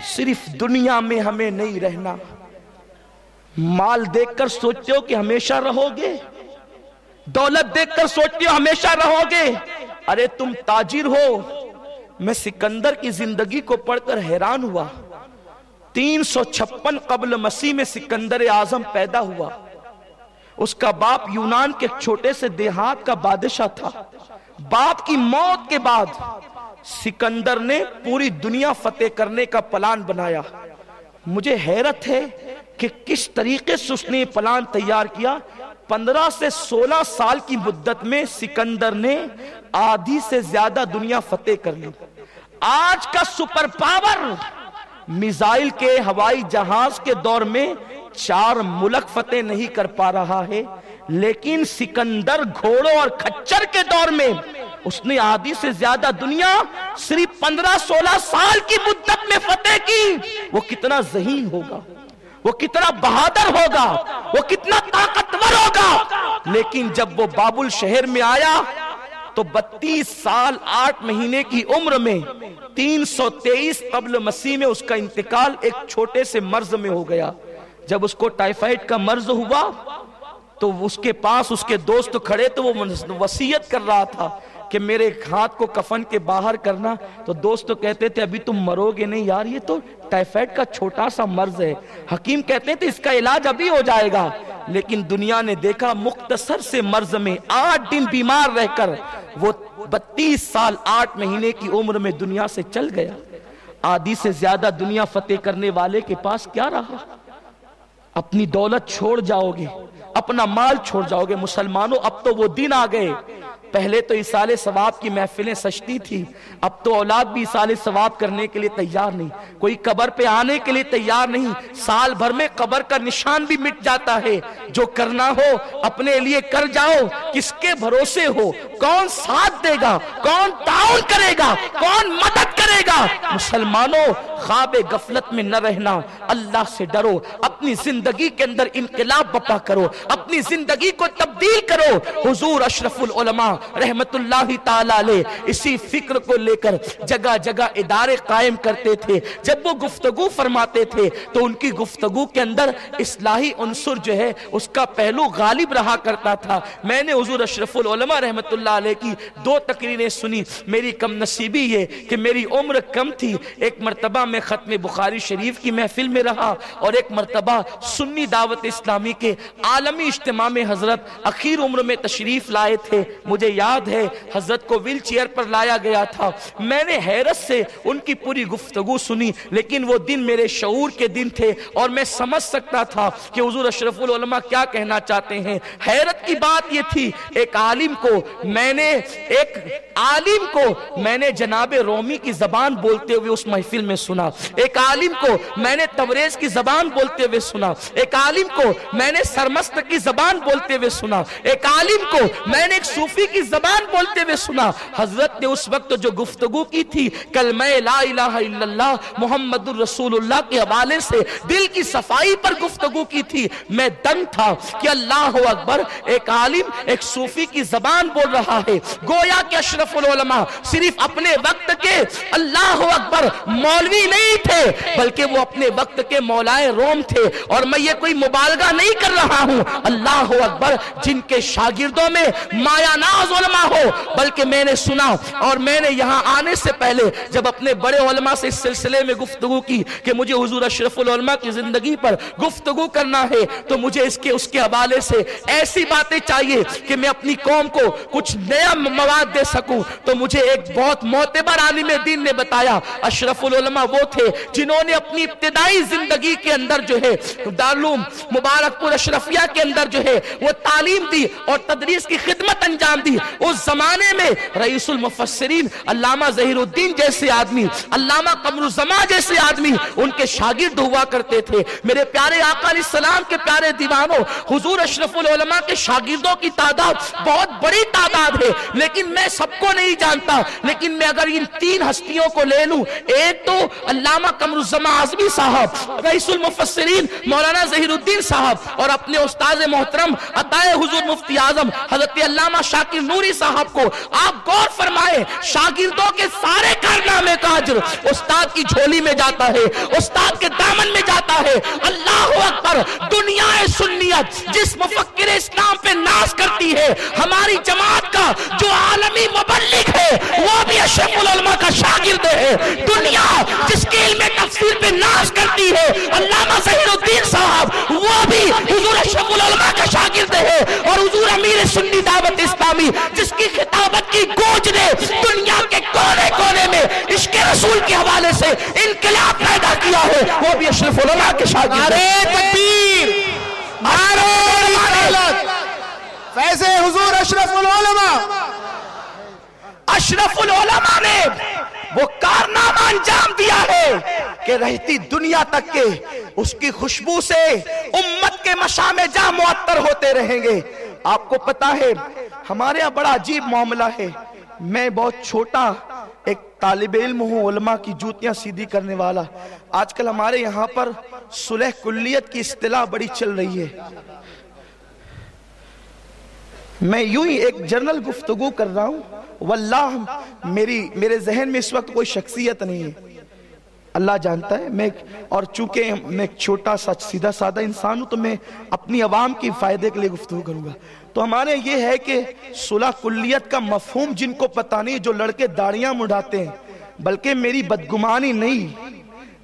सिर्फ दुनिया में हमें नहीं रहना। माल देखकर सोचते हो कि हमेशा रहोगे, दौलत देखकर सोचते हो हमेशा रहोगे, अरे तुम ताजिर हो। मैं सिकंदर की जिंदगी को पढ़कर हैरान हुआ। 356 कब्ल मसीह में सिकंदर आजम पैदा हुआ। उसका बाप यूनान के छोटे से देहात का बादशाह था। बाप की मौत के बाद सिकंदर ने पूरी दुनिया फतेह करने का प्लान बनाया। मुझे हैरत है कि किस तरीके से उसने ये प्लान तैयार किया। 15 से 16 साल की मुद्दत में सिकंदर ने आधी से ज्यादा दुनिया फतेह कर ली। आज का सुपर पावर मिसाइल के हवाई जहाज के दौर में 4 मुल्क फतेह नहीं कर पा रहा है, लेकिन सिकंदर घोड़ों और खच्चर के दौर में उसने आधी से ज्यादा दुनिया सिर्फ 15-16 साल की मुद्दत में फतेह की। वो कितना ज़हीन होगा, वो कितना बहादुर होगा, वो कितना ताकतवर होगा। लेकिन जब वो बाबुल शहर में आया तो 32 साल 8 महीने की उम्र में 323 कब्ल मसीह में उसका इंतकाल एक छोटे से मर्ज में हो गया। जब उसको टाइफाइड का मर्ज हुआ तो उसके पास उसके दोस्त खड़े, तो वो वसीयत कर रहा था कि मेरे हाथ को कफन के बाहर करना। तो दोस्त तो कहते थे अभी तुम मरोगे नहीं यार, ये तो टाइफाइड का छोटा सा मर्ज है। हकीम कहते थे इसका इलाज अभी हो जाएगा। लेकिन दुनिया ने देखा मुख्तसर से मर्ज में 8 दिन बीमार रहकर वो 32 साल 8 महीने की उम्र में दुनिया से चल गया। आधी से ज्यादा दुनिया फतेह करने वाले के पास क्या रहा? अपनी दौलत छोड़ जाओगे, अपना माल छोड़ जाओगे। मुसलमानों, अब तो वो दिन आ गए। पहले तो इसाले सवाब की महफिलें सजती थी, अब तो औलाद भी इसाले सवाब करने के लिए तैयार नहीं, कोई कब्र पे आने के लिए तैयार नहीं। साल भर में कब्र का निशान भी मिट जाता है। जो करना हो अपने लिए कर जाओ, किसके भरोसे हो? कौन साथ देगा, कौन ताउन करेगा, कौन मदद करेगा? मुसलमानों, ख्वाबे गफलत में न रहना, अल्लाह से डरो, अपनी जिंदगी के अंदर इनकलाब बपा करो, अपनी जिंदगी को तब्दील करो। हुजूर अशरफुल उलमा रहमतुल्लाहि ताला अलैह इसी फिक्र को लेकर जगह जगह इदारे कायम करते थे। जब वो गुफ्तगू फरमाते थे तो उनकी गुफ्तगू के अंदर इस्लाही उन्सुर जो है उसका पहलू गालिब रहा करता था। मैंने हुजूर अशरफुल उलमा रहमतुल्लाह अलैह की 2 तकरीरें सुनी। मेरी कम नसीबी ये कि मेरी उम्र कम थी। एक मरतबा मैं खत्म बुखारी शरीफ की महफिल में रहा और एक मरतबा सुन्नी दावत इस्लामी के आलमी इज्तिमा में हजरत आखिर उम्र में तशरीफ लाए थे। मुझे याद है हजरत को व्हील चेयर पर लाया गया था। मैंने हैरत से उनकी पूरी गुफ्तगू सुनी, लेकिन वो दिन मेरे शऊर के दिन थे और मैं समझ सकता था कि हुजूर अशरफुल उलमा क्या कहना चाहते हैं। हैरत की बात ये थी, एक आलिम को मैंने जनाबे रोमी की जबान बोलते हुए उस महफिल में सुना। एक आलिम को मैंने तबरेज की जबान बोलते हुए सुना। एक आलिम को मैंने सरमस्त की जबान बोलते हुए सुना। एक आलिम को मैंने एक सूफी की जबान बोलते हुए सुना। हजरत ने उस वक्त जो गुफ्तगू की थी कलमा ला इलाहा इल्लल्लाह मुहम्मदुर रसूलुल्लाह के हवाले से दिल की सफाई पर गुफ्तगू की थी। मैं दंग था कि अल्लाह अकबर, एक आलिम एक सूफी की जबान बोल रहा है। गोया कि अशरफुल उलमा सिर्फ अपने वक्त के अल्लाह अकबर मौलवी नहीं थे, बल्कि वो अपने वक्त के मौलाए रोम थे। और मैं ये कोई मुबालगा नहीं कर रहा हूं। अल्लाह अकबर, जिनके शागिर्दों में मायानाज उलमा हो। बल्कि मैंने सुना और मैंने यहां आने से पहले जब अपने बड़े उलमा से इस सिलसिले में गुफ्तगू की कि मुझे हुजूर अशरफुल उलमा की जिंदगी पर गुफ्तगू करना है, तो मुझे उसके हवाले से ऐसी बातें चाहिए कि मैं अपनी कौम को कुछ नया मवाद दे सकूं। तो मुझे एक बहुत मोतबर आलिम दीन ने बताया, अशरफुल उलमा वो थे जिन्होंने अपनी इब्तिदाई जिंदगी के अंदर जो है दारुल मुबारकपुर अशरफिया के अंदर जो है वो तालीम दी और तदरीस की खिदमत अंजाम दी। उस जमाने में रईसुल मुफस्सिरीन अल्लामा ज़हीरुद्दीन जैसे आदमी, अल्लामा कमरुज़्ज़मा जैसे आदमी उनके शागिर्द हुआ करते थे। मेरे प्यारे आका अलैहिस्सलाम के प्यारे दीवानों, हुजूर अशरफुल उलमा के शागिर्दों की तादाद बहुत बड़ी तादाद है, लेकिन मैं सबको नहीं जानता। लेकिन मैं अगर इन 3 हस्तियों को ले लूं, एक तो अल्लामा कमरुज़्ज़मा आज़मी साहब, रईसुल मुफस्सिरीन मौलाना ज़हीरुद्दीन साहब और अपने उस्ताद मोहतरम अताए हुजूर मुफ्ती आजम हजरत अल्लामा शाकिर नूरी साहब को आप गौर फरमाएं, शागिर्दों के सारे कारनामे का अज्र उस्ताद की झोली में जाता है, उस्ताद के दामन में जाता है। अल्लाह अकबर, दुनिया सुन्नियत जिस मुफक्किर इस्लाम पे नाज करती है, हमारी जमात का जो आलमी मुबल्लिग है वो भी अशरफुल उलमा का शागिर्द है। दुनिया जिसके इल्म तफसीर पे नाज करती है, अल्लामा ज़हीरुद्दीन साहब, वो भी हुजूर अशरफुल उलमा का शागिर्द है। और हुजूर अमीर सुन्नी दावत इस्लामी जिसकी खिताबत की गूंज ने दुनिया के कोने कोने में رسول کے حوالے سے انقلاب پیدا کیا ہے وہ بھی اشرف العلماء کے شاگرد ہیں۔ نعرہ تکبیر، نعرہ رسالت، فیض حضور اشرف العلماء۔ اشرف العلماء نے وہ کارنامہ انجام دیا ہے کہ رہتی دنیا تک کے اس کی خوشبو سے امت کے مشام جاں معطر ہوتے رہیں گے۔ آپ کو پتا ہے ہمارے یہاں بڑا عجیب معاملہ ہے، میں بہت چھوٹا ایک طالب علم ہوں، علماء کی جوتیاں سیدھی کرنے والا۔ آج کل ہمارے یہاں پر صلح کلیت کی اصطلاح بڑی چل رہی ہے۔ میں یوں ہی ایک جنرل گفتگو کر رہا ہوں، واللہ میرے ذہن میں اس وقت کوئی شخصیت نہیں ہے، اللہ جانتا ہے۔ اور چونکہ میں ایک چھوٹا سا سیدھا سادہ انسان ہوں تو میں اپنی عوام کی فائدے کے لیے گفتگو کروں گا۔ تو ہمارے یہ ہے کہ صلح کلیت کا مفہوم جن کو پتہ نہیں، جو لڑکے داڑیاں مڈاتے ہیں، بلکہ میری بدگمانی نہیں،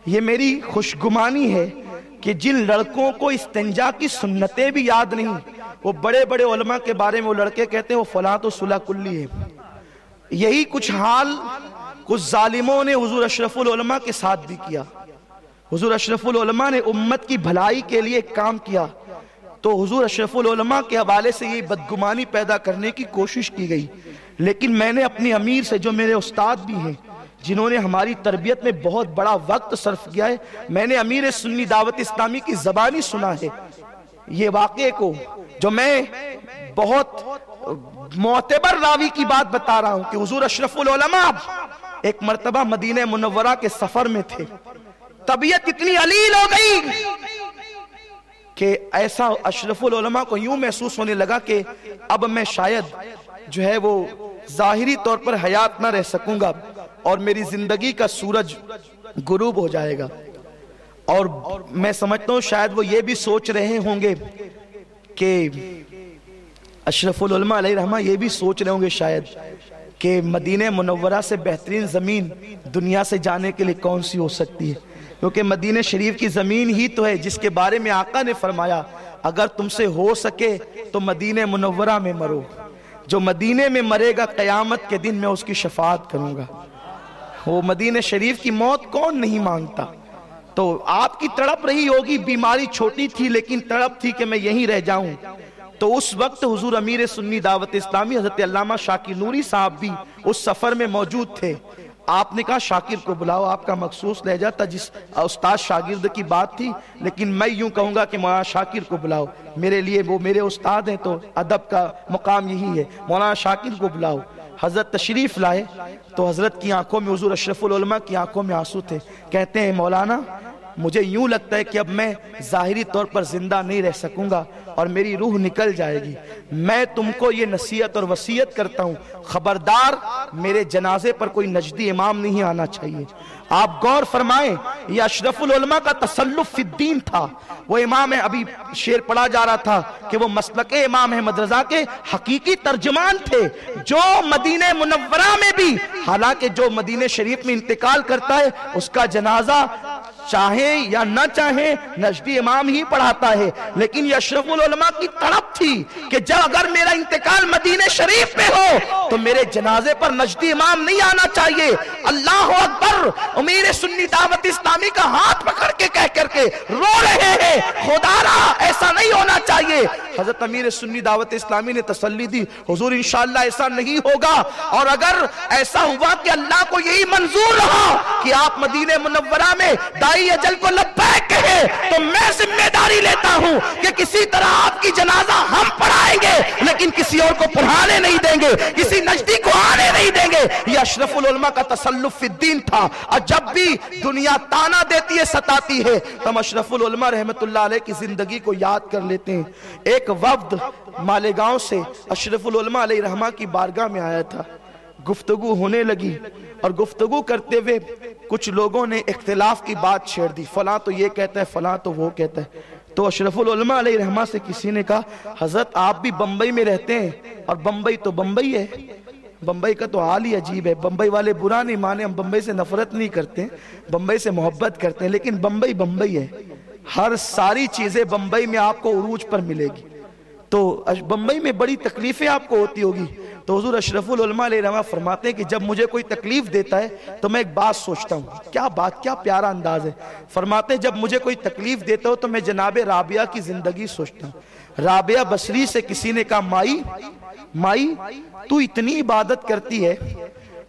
یہ میری خوشگمانی ہے کہ جن لڑکوں کو استنجا کی سنتیں بھی یاد نہیں، وہ بڑے بڑے علماء کے بارے میں وہ لڑکے کہتے ہیں وہ فلاں تو صلح کلی ہے۔ یہی کچھ حال کچھ ظالموں نے حضور اشرف العلماء کے ساتھ بھی کیا۔ حضور اشرف العلماء نے امت کی بھلائی کے لیے کام کیا، تو حضور اشرف العلماء کے حوالے سے یہ بدگمانی پیدا کرنے کی کوشش کی گئی۔ لیکن میں نے اپنی امیر سے، جو میرے استاد بھی ہیں، جنہوں نے ہماری تربیت میں بہت بڑا وقت صرف کیا ہے، میں نے امیر سنی دعوت اسلامی کی زبانی سنا ہے یہ واقعے کو، جو میں بہت معتبر راوی کی بات بتا رہا ہوں کہ حضور اشرف العلماء ایک مرتبہ مدینہ منورہ کے سفر میں تھے۔ طبیعت اتنی علیل ہو گئی کہ ایسا اشرف العلماء کو یوں محسوس ہونے لگا کہ اب میں شاید جو ہے وہ ظاہری طور پر حیات نہ رہ سکوں گا اور میری زندگی کا سورج غروب ہو جائے گا۔ اور میں سمجھتا ہوں شاید وہ یہ بھی سوچ رہے ہوں گے کہ اشرف العلماء علیہ رحمہ یہ بھی سوچ رہے ہوں گے شاید کہ مدینہ منورہ سے بہترین زمین دنیا سے جانے کے لیے کون سی ہو سکتی ہے، کیونکہ مدینہ شریف کی زمین ہی تو ہے جس کے بارے میں آقا نے فرمایا اگر تم سے ہو سکے تو مدینہ منورہ میں مرو، جو مدینہ میں مرے گا قیامت کے دن میں اس کی شفاعت کروں گا۔ وہ مدینہ شریف کی موت کون نہیں مانگتا؟ تو آپ کی تڑپ رہی ہوگی، بیماری چھوٹی تھی لیکن تڑپ تھی کہ میں یہیں رہ جاؤں۔ تو اس وقت حضور امیر سنی دعوت اسلامی حضرت علامہ شاکر نوری صاحب بھی اس سفر میں موجود تھے۔ آپ نے کہا شاکر کو بلاؤ، آپ کا مخصوص لہجہ تھا، جس استاد شاگرد کی بات تھی، لیکن میں یوں کہوں گا کہ مولانا شاکر کو بلاؤ، میرے لیے وہ میرے استاد ہیں تو ادب کا مقام یہی ہے، مولانا شاکر کو بلاؤ۔ حضرت تشریف لائے تو حضرت کی آنکھوں میں، حضور اشرف العلماء کی آنکھوں میں آنسو تھے۔ کہتے ہیں مولانا مجھے یوں لگتا ہے کہ اب میں ظاہری طور پر زندہ نہیں رہ سکوں گا اور میری روح نکل جائے گی، میں تم کو یہ نصیحت اور وصیت کرتا ہوں، خبردار میرے جنازے پر کوئی نجدی امام نہیں آنا چاہیے۔ آپ غور فرمائیں، یہ اشرف العلماء کا تسلف فی الدین تھا۔ وہ امام ہے، ابھی شعر پڑھا جا رہا تھا کہ وہ مسلک امام احمد رضا کے حقیقی ترجمان تھے، جو مدینہ منورہ میں بھی، حالانکہ جو مدینہ شریف میں انتقال کرتا ہے اس کا جنازہ چاہیں یا نہ چاہیں نجدی امام ہی پڑھاتا ہے، لیکن یہ اشرف العلماء کی تڑپ تھی کہ جب اگر میرا انتقال مدینہ شریف میں ہو تو میرے جنازے پر نجدی امام نہیں آنا چاہیے۔ اللہ اکبر! امیر سنی دعوت اسلامی کا ہاتھ پکڑ کے کہہ کر کے رو رہے ہیں، خدارا ایسا نہیں ہونا چاہیے۔ حضرت امیر سنی دعوت اسلامی نے تسلی دی، حضور انشاءاللہ ایسا نہیں ہوگا، اور اگر ایسا ہوا کہ اللہ کو یہی منظور رہا کہ آپ مدینہ منورہ میں دائی اجل کو لبیک کہے تو میں ذمہ داری لیتا ہوں کہ کسی طرح آپ کی جنازہ ہم پڑھائیں گے، لیکن کسی اور کو پڑھانے نہیں دیں گے، کسی نجدی کو آنے نہیں دیں گے۔ یہ اشرف العلماء کا تسلف فی الدین تھا، اور جب بھی دنیا تانا دیتی ہے، ستاتی ہے، ہم اشرف العلماء رحمت اللہ علیہ کی زندگی کو یاد کر لیتے ہیں۔ ایک وفد مالیگاؤں سے اشرف العلماء علیہ رحمہ کی بارگاہ میں آیا تھا، گفتگو ہونے لگی، اور گفتگو کرتے ہوئے کچھ لوگوں نے اختلاف کی بات چھیڑ دی، فلاں تو یہ کہتا ہے، فلاں تو وہ کہتا ہے۔ تو اشرف العلماء علیہ رحمہ سے کسی نے کہا حضرت آپ بھی بمبئی میں رہتے ہیں، اور بمبئی تو بمبئی ہے، بمبئی کا تو حال ہی عجیب ہے، بمبئی والے برا نہیں مانے، ہم بمبئی سے نفرت نہیں کرتے، بمبئی سے محبت کرتے ہیں، لیکن بمبئی بمبئی ہے، ہر ساری چیزیں بمبئی میں آپ کو عروج پر ملے گی، تو بمبئی میں بڑی تکلیفیں آپ کو ہوتی ہوگی، تو حضور اشرف العلماء علیہ رحمہ فرماتے ہیں کہ جب مجھے کوئی تکلیف دیتا ہے تو میں ایک بات سوچتا ہوں. کیا بات, کیا پیارا انداز ہے. فرماتے ہیں جب مجھے کوئی تکلیف دیتا ہو تو میں جناب رابعہ کی زندگی سوچتا ہوں. رابعہ بصری سے کسی نے کہا مائی تو اتنی عبادت کرتی ہے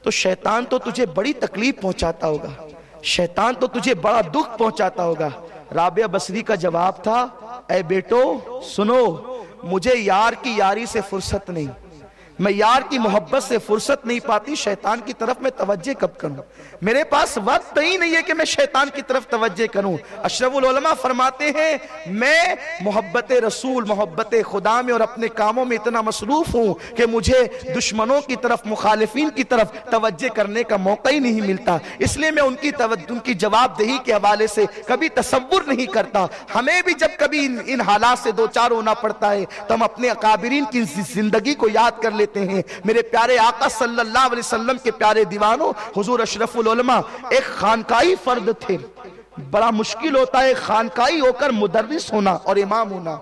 تو شیطان تو تجھے بڑی تکلیف پہنچاتا ہوگا, شیطان تو تجھے بڑا دکھ پہنچاتا ہوگا. رابعہ بصری کا جواب تھا, اے بیٹو سنو, مجھے یار کی یاری سے فرصت نہیں, میں یار کی محبت سے فرصت نہیں پاتی, شیطان کی طرف میں توجہ کب کروں, میرے پاس وقت ہی نہیں ہے کہ میں شیطان کی طرف توجہ کروں. اشرف العلماء فرماتے ہیں میں محبت رسول, محبت خدا میں اور اپنے کاموں میں اتنا مصروف ہوں کہ مجھے دشمنوں کی طرف, مخالفین کی طرف توجہ کرنے کا موقع ہی نہیں ملتا. اس لیے میں ان کی جواب دہی کے حوالے سے کبھی تصور نہیں کرتا. ہمیں بھی جب کبھی ان حالات سے دوچار ہونا پڑتا ہے تو ہم اپنے اکابرین کی زندگی کو یاد کر لیتے ہیں. میرے پیارے آقا صلی اللہ علیہ وسلم کے پیارے دیوانوں, حضور اشرف العلماء ایک خانقائی فرد تھے. بڑا مشکل ہوتا ہے خانقائی ہو کر مدرس ہونا اور امام ہونا.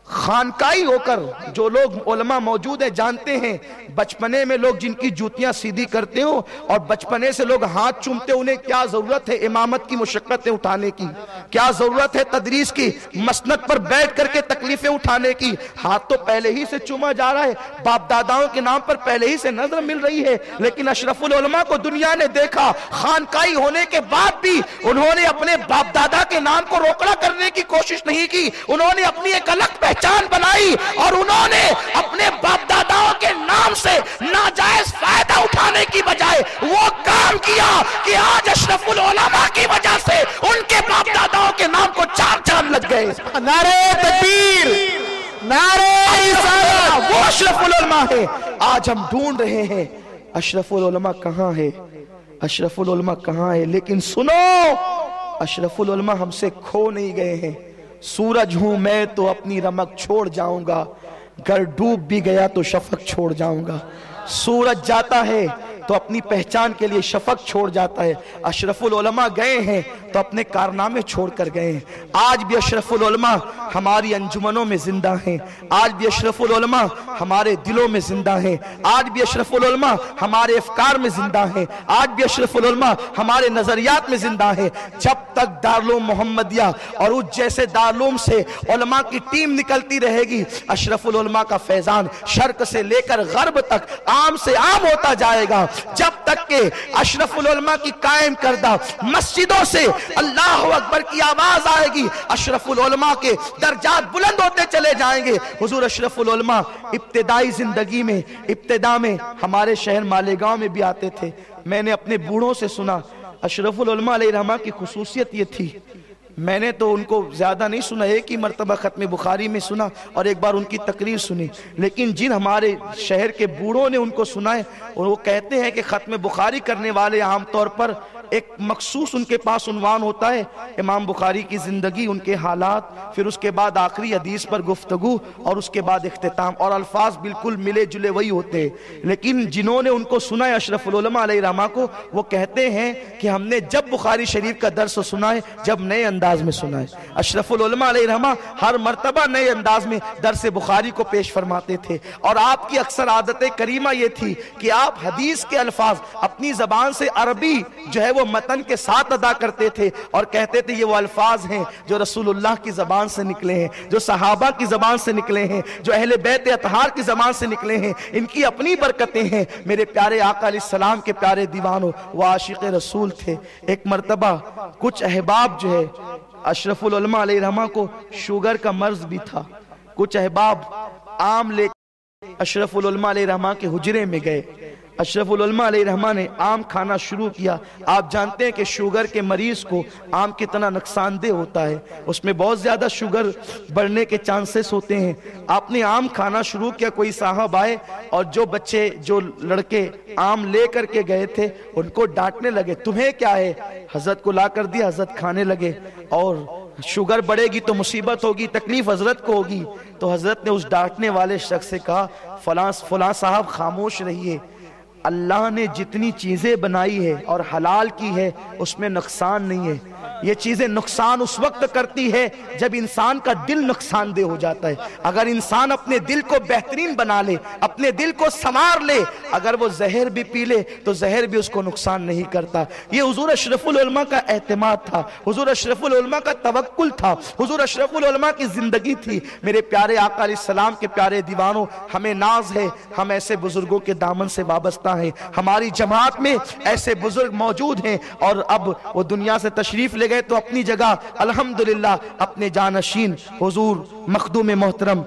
خانقائی ہو کر جو لوگ علماء موجود ہیں جانتے ہیں, بچپنے میں لوگ جن کی جوتیاں سیدھی کرتے ہو اور بچپنے سے لوگ ہاتھ چومتے, انہیں کیا ضرورت ہے امامت کی مشقتیں اٹھانے کی, کیا ضرورت ہے تدریس کی, مسند پر بیٹھ کر کے تکلیفیں اٹھانے کی. ہاتھ تو پہلے ہی سے چوما جا رہا ہے, باپ داداؤں کے نام پر پہلے ہی سے نظر مل رہی ہے. لیکن اشرف العلماء کو دنیا نے دیکھا, خانقائی ہونے کے بعد بھی انہوں نے اپنے باپ دادا کے نام کو روکڑا کرنے کی کوشش نہیں کی. انہوں نے اپنی ایک الگ پہچان بنائی اور انہوں نے اپنے باپ داداؤں کے نام سے ناجائز فائدہ اٹھانے کی بجائے وہ کام کیا کہ آج اشرف العلماء کی وجہ سے ان کے باپ داداؤں کے نام کو چار چاند لگ گئے. نعرہ تکبیر, نعرہ رسالت. وہ اشرف العلماء ہے. آج ہم ڈھونڈ رہے ہیں اشرف العلماء کہاں ہے, اشرف العلماء کہاں ہے. لیکن سنو, اشرف العلماء ہم سے کھو نہیں گئے ہیں. سورج ہوں میں تو اپنی رمق چھوڑ جاؤں گا, گر ڈوب بھی گیا تو شفق چھوڑ جاؤں گا. سورج جاتا ہے تو اپنی پہچان کے لیے شفق چھوڑ جاتا ہے. اشرف العلماء گئے ہیں تو اپنے کارنامے چھوڑ کر گئے ہیں. آج بھی اشرف العلماء ہماری انجمنوں میں زندہ ہیں, آج بھی اشرف العلماء ہمارے دلوں میں زندہ ہیں, آج بھی اشرف العلماء ہمارے افکار میں زندہ ہیں, آج بھی اشرف العلماء ہمارے نظریات میں زندہ ہیں. جب تک دارالعلوم محمدیہ اور اس جیسے دارالعلوم سے علماء کی ٹیم نکلتی رہے گی, اشرف العلماء کا فیضان شرق سے لے کر غرب تک عام سے عام ہوتا جائے گا. جب تک کہ اشرف العلماء کی قائم کردہ مسجدوں سے اللہ اکبر کی آواز آئے گی, اشرف العلماء کے درجات بلند ہوتے چلے جائیں گے. حضور اشرف العلماء ابتدائی زندگی میں, ابتدا میں ہمارے شہر مالیگاؤں میں بھی آتے تھے. میں نے اپنے بوڑھوں سے سنا, اشرف العلماء علیہ رحمہ کی خصوصیت یہ تھی, میں نے تو ان کو زیادہ نہیں سنا, ایک ہی مرتبہ ختم بخاری میں سنا اور ایک بار ان کی تقریر سنی. لیکن جن ہمارے شہر کے بوڑھوں نے ان کو سنا ہے, وہ کہتے ہیں کہ ختم بخاری کرنے والے عام طور پر ایک مخصوص ان کے پاس عنوان ہوتا ہے, امام بخاری کی زندگی, ان کے حالات, پھر اس کے بعد آخری حدیث پر گفتگو اور اس کے بعد اختتام, اور الفاظ بالکل ملے جلے وہی ہوتے ہیں. لیکن جنہوں نے ان کو سنا ہے اشرف العلماء علیہ رحمہ کو, وہ کہتے ہیں کہ ہم نے جب بخاری شریف کا درس سنا ہے جب نئے انداز میں سنا ہے. اشرف العلماء علیہ رحمہ ہر مرتبہ نئے انداز میں درس بخاری کو پیش فرماتے تھے, اور آپ کی اکثر عادت کریمہ یہ تھی کہ آپ حدیث کے الفاظ اپنی زبان سے عربی جو ہے وہ متن کے ساتھ ادا کرتے تھے اور کہتے تھے یہ وہ الفاظ ہیں جو رسول اللہ کی زبان سے نکلے ہیں, جو صحابہ کی زبان سے نکلے ہیں, جو اہل بیت اطہار کی زبان سے نکلے ہیں, ان کی اپنی برکتیں ہیں. میرے پیارے آقا علیہ السلام کے پیارے دیوانوں, وہ عاشق رسول تھے. ایک مرتبہ کچھ احباب جو ہے اشرف العلماء علیہ رحمہ کو شوگر کا مرض بھی تھا, کچھ احباب آم لے اشرف العلماء علیہ رحمہ کے حجرے میں گئے. اشرف العلماء علیہ رحمہ نے آم کھانا شروع کیا. آپ جانتے ہیں کہ شوگر کے مریض کو آم کتنا نقصان دہ ہوتا ہے, اس میں بہت زیادہ شوگر بڑھنے کے چانسز ہوتے ہیں. آپ نے آم کھانا شروع کیا, کوئی صاحب آئے اور جو بچے, جو لڑکے آم لے کر کے گئے تھے ان کو ڈانٹنے لگے, تمہیں کیا ہے. حضرت کو لا کر دیا, حضرت کھانے لگے, اور شوگر بڑھے گی تو مصیبت ہوگی, تکلیف حضرت کو ہوگی. تو حضرت نے اس ڈانٹنے والے شخص سے کہا, فلاں صاحب خاموش رہیے, اللہ نے جتنی چیزیں بنائی ہے اور حلال کی ہے اس میں نقصان نہیں ہے. یہ چیزیں نقصان اس وقت کرتی ہے جب انسان کا دل نقصان دہ ہو جاتا ہے. اگر انسان اپنے دل کو بہترین بنا لے, اپنے دل کو سنوار لے, اگر وہ زہر بھی پی لے تو زہر بھی اس کو نقصان نہیں کرتا. یہ حضور اشرف العلماء کا اعتماد تھا, حضور اشرف العلماء کا توکل تھا, حضور اشرف العلماء کی زندگی تھی. میرے پیارے آقا علیہ السلام کے پیارے دیوانوں, ہمیں ناز ہے, ہم ایسے بزرگوں کے دامن سے وابستہ ہیں. ہماری جماعت میں ایسے بزرگ موجود ہیں اور اب وہ دنیا سے تشریف لے گئے تو اپنی جگہ الحمدللہ اپنے جانشین حضور مخدوم محترم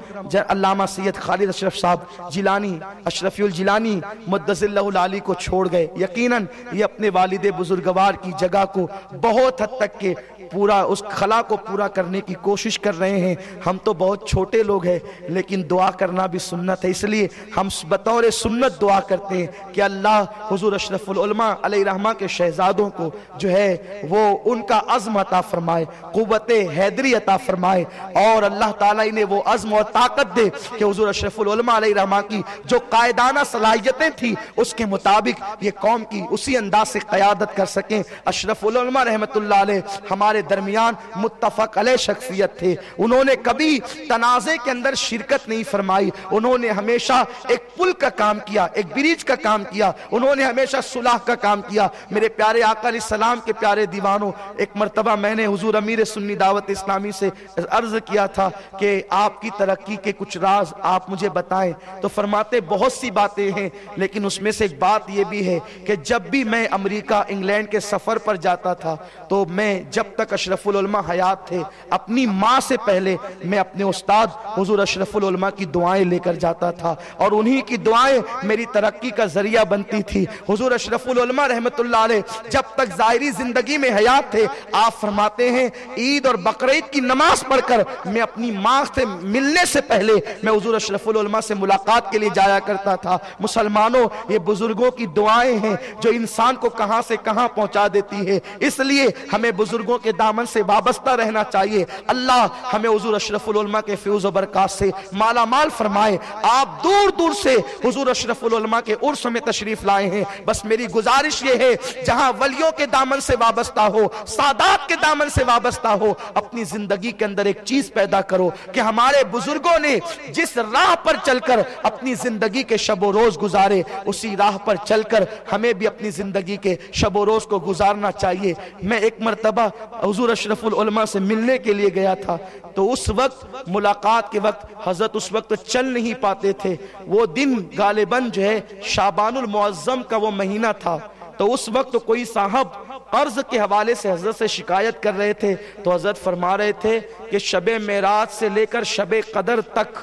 علامہ سید خالد اشرف صاحب جیلانی, اشرفی الجیلانی مدثر اللہ العالی کو چھوڑ گئے. یقیناً یہ اپنے والد بزرگوار کی جگہ کو بہت حد تک کے پورا اس خلا کو پورا کرنے کی کوشش کر رہے ہیں. ہم تو بہت چھوٹے لوگ ہیں لیکن دعا کرنا بھی سنت ہے, اس لیے ہم بطور سنت دعا کرتے ہیں کہ اللہ حضور اشرف العلماء علیہ رحمہ کے شہزادوں کو جو ہے وہ ان کا عزم عطا فرمائے, قوت حیدری عطا فرمائے, اور اللہ تعالیٰ انہیں وہ عزم اور طاقت دے کہ حضور اشرف العلماء علیہ رحمہ کی جو قائدانہ صلاحیتیں تھی اس کے مطابق یہ قوم کی اسی انداز سے قیادت کر سکیں. اشرف العلماء رحمت اللہ علیہ ہمارے درمیان متفق علیہ شخصیت تھے. انہوں نے کبھی تنازع کے اندر شرکت نہیں فرمائی, انہوں نے ہمیشہ ایک پل کا کام کیا, ایک بریج کا کام کیا, انہوں نے ہمیشہ صلح کا کام کیا. میرے پیارے آقا علیہ السلام کے پیارے دیوانوں, ایک مرتبہ میں نے حضور امیر سنی دعوت اسلامی سے عرض کیا تھا کہ آپ کی ترقی کے کچھ راز آپ مجھے بتائیں, تو فرماتے بہت سی باتیں ہیں لیکن اس میں سے ایک بات یہ بھی ہے کہ جب بھی میں امریکہ انگلینڈ کے سفر پر جاتا تھا تو میں جب تک اشرف العلماء حیات تھے اپنی ماں سے پہلے میں اپنے استاد حضور اشرف العلماء کی دعائیں لے کر جاتا تھا اور انہی کی دعائیں میری ترقی کا ذریعہ بنتی تھی. حضور اشرف العلماء رحمت اللہ علیہ جب تک ظاہری زندگی میں حیات تھے آپ فرماتے ہیں عید اور بقرعید کی نماز پڑھ کر میں اپنی ماں سے ملنے سے پہلے میں حضور اشرف العلماء سے ملاقات کے لیے جایا کرتا تھا. مسلمانوں, یہ بزرگوں کی دعائیں ہیں جو انسان کو کہاں سے کہاں پہنچا دیتی ہے, اس لیے ہمیں بزرگوں کے دامن سے وابستہ رہنا چاہیے. اللہ ہمیں حضور اشرف العلماء کے فیض و برکات سے مالا مال فرمائے. آپ دور دور سے حضور اشرف العلماء کے عرس میں تشریف لائے ہیں, بس میری گزارش یہ ہے جہاں ولیوں کے دامن سے وابستہ ہو, سادات کے دامن سے وابستہ ہو, اپنی زندگی کے اندر ایک چیز پیدا کرو کہ ہمارے بزرگوں نے جس راہ پر چل کر اپنی زندگی کے شب و روز گزارے اسی راہ پر چل کر ہمیں بھی اپنی زندگی کے شب و روز کو گزارنا چاہیے. میں ایک مرتبہ حضور اشرف العلماء سے ملنے کے لیے گیا تھا تو اس وقت ملاقات کے وقت حضرت اس وقت چل نہیں پاتے تھے. وہ دن غالباً جو ہے شعبان المعظم کا وہ مہینہ تھا, تو اس وقت کوئی صاحب قرض کے حوالے سے حضرت سے شکایت کر رہے تھے تو حضرت فرما رہے تھے کہ شب معراج سے لے کر شب قدر تک,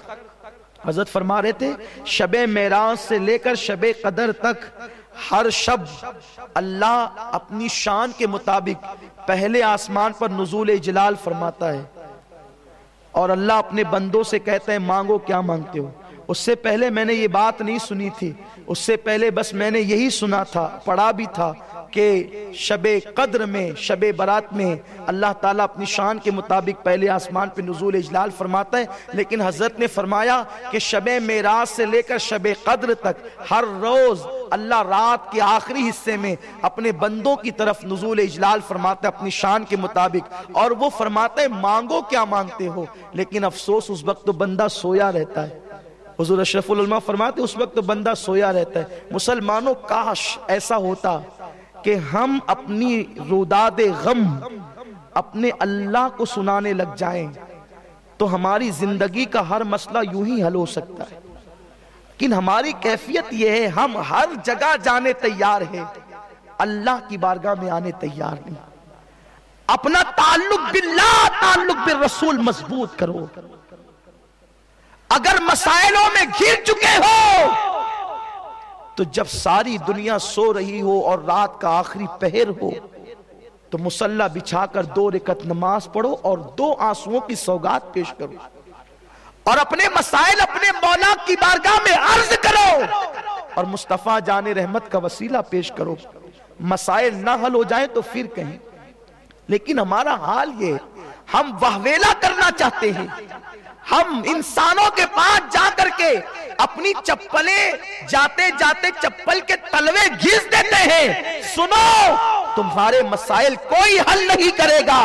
حضرت فرما رہے تھے شب معراج سے لے کر شب قدر تک ہر شب اللہ اپنی شان کے مطابق پہلے آسمان پر نزول جلال فرماتا ہے اور اللہ اپنے بندوں سے کہتا ہے مانگو کیا مانگتے ہو. اس سے پہلے میں نے یہ بات نہیں سنی تھی, اس سے پہلے بس میں نے یہی سنا تھا, پڑھا بھی تھا کہ شب قدر میں, شب برات میں اللہ تعالیٰ اپنی شان کے مطابق پہلے آسمان پہ نزول اجلال فرماتا ہے. لیکن حضرت نے فرمایا کہ شب معراج سے لے کر شب قدر تک ہر روز اللہ رات کے آخری حصے میں اپنے بندوں کی طرف نزول اجلال فرماتا ہے اپنی شان کے مطابق, اور وہ فرماتا ہے مانگو کیا مانگتے ہو. لیکن افسوس اس وقت تو بندہ سویا رہتا ہے. حضور اشرف العلماء فرماتے اس وقت تو بندہ سویا رہتا ہے. مسلمانوں, کاش ایسا ہوتا کہ ہم اپنی روداد غم اپنے اللہ کو سنانے لگ جائیں تو ہماری زندگی کا ہر مسئلہ یوں ہی حل ہو سکتا ہے. لیکن ہماری کیفیت یہ ہے ہم ہر جگہ جانے تیار ہیں, اللہ کی بارگاہ میں آنے تیار نہیں. اپنا تعلق باللہ, تعلق بالرسول مضبوط کرو. اگر مسائلوں میں گر چکے ہو تو جب ساری دنیا سو رہی ہو اور رات کا آخری پہر ہو تو مصلی بچھا کر 2 رکعت نماز پڑھو اور 2 آنسوؤں کی سوگات پیش کرو اور اپنے مسائل اپنے مولا کی بارگاہ میں عرض کرو اور مصطفیٰ جان رحمت کا وسیلہ پیش کرو. مسائل نہ حل ہو جائیں تو پھر کہیں. لیکن ہمارا حال یہ, ہم وہویلا کرنا چاہتے ہیں، ہم انسانوں کے پاس جا کر کے اپنی چپلیں جاتے جاتے چپل کے تلوے گھس دیتے ہیں۔ سنو، تمہارے مسائل کوئی حل نہیں کرے گا۔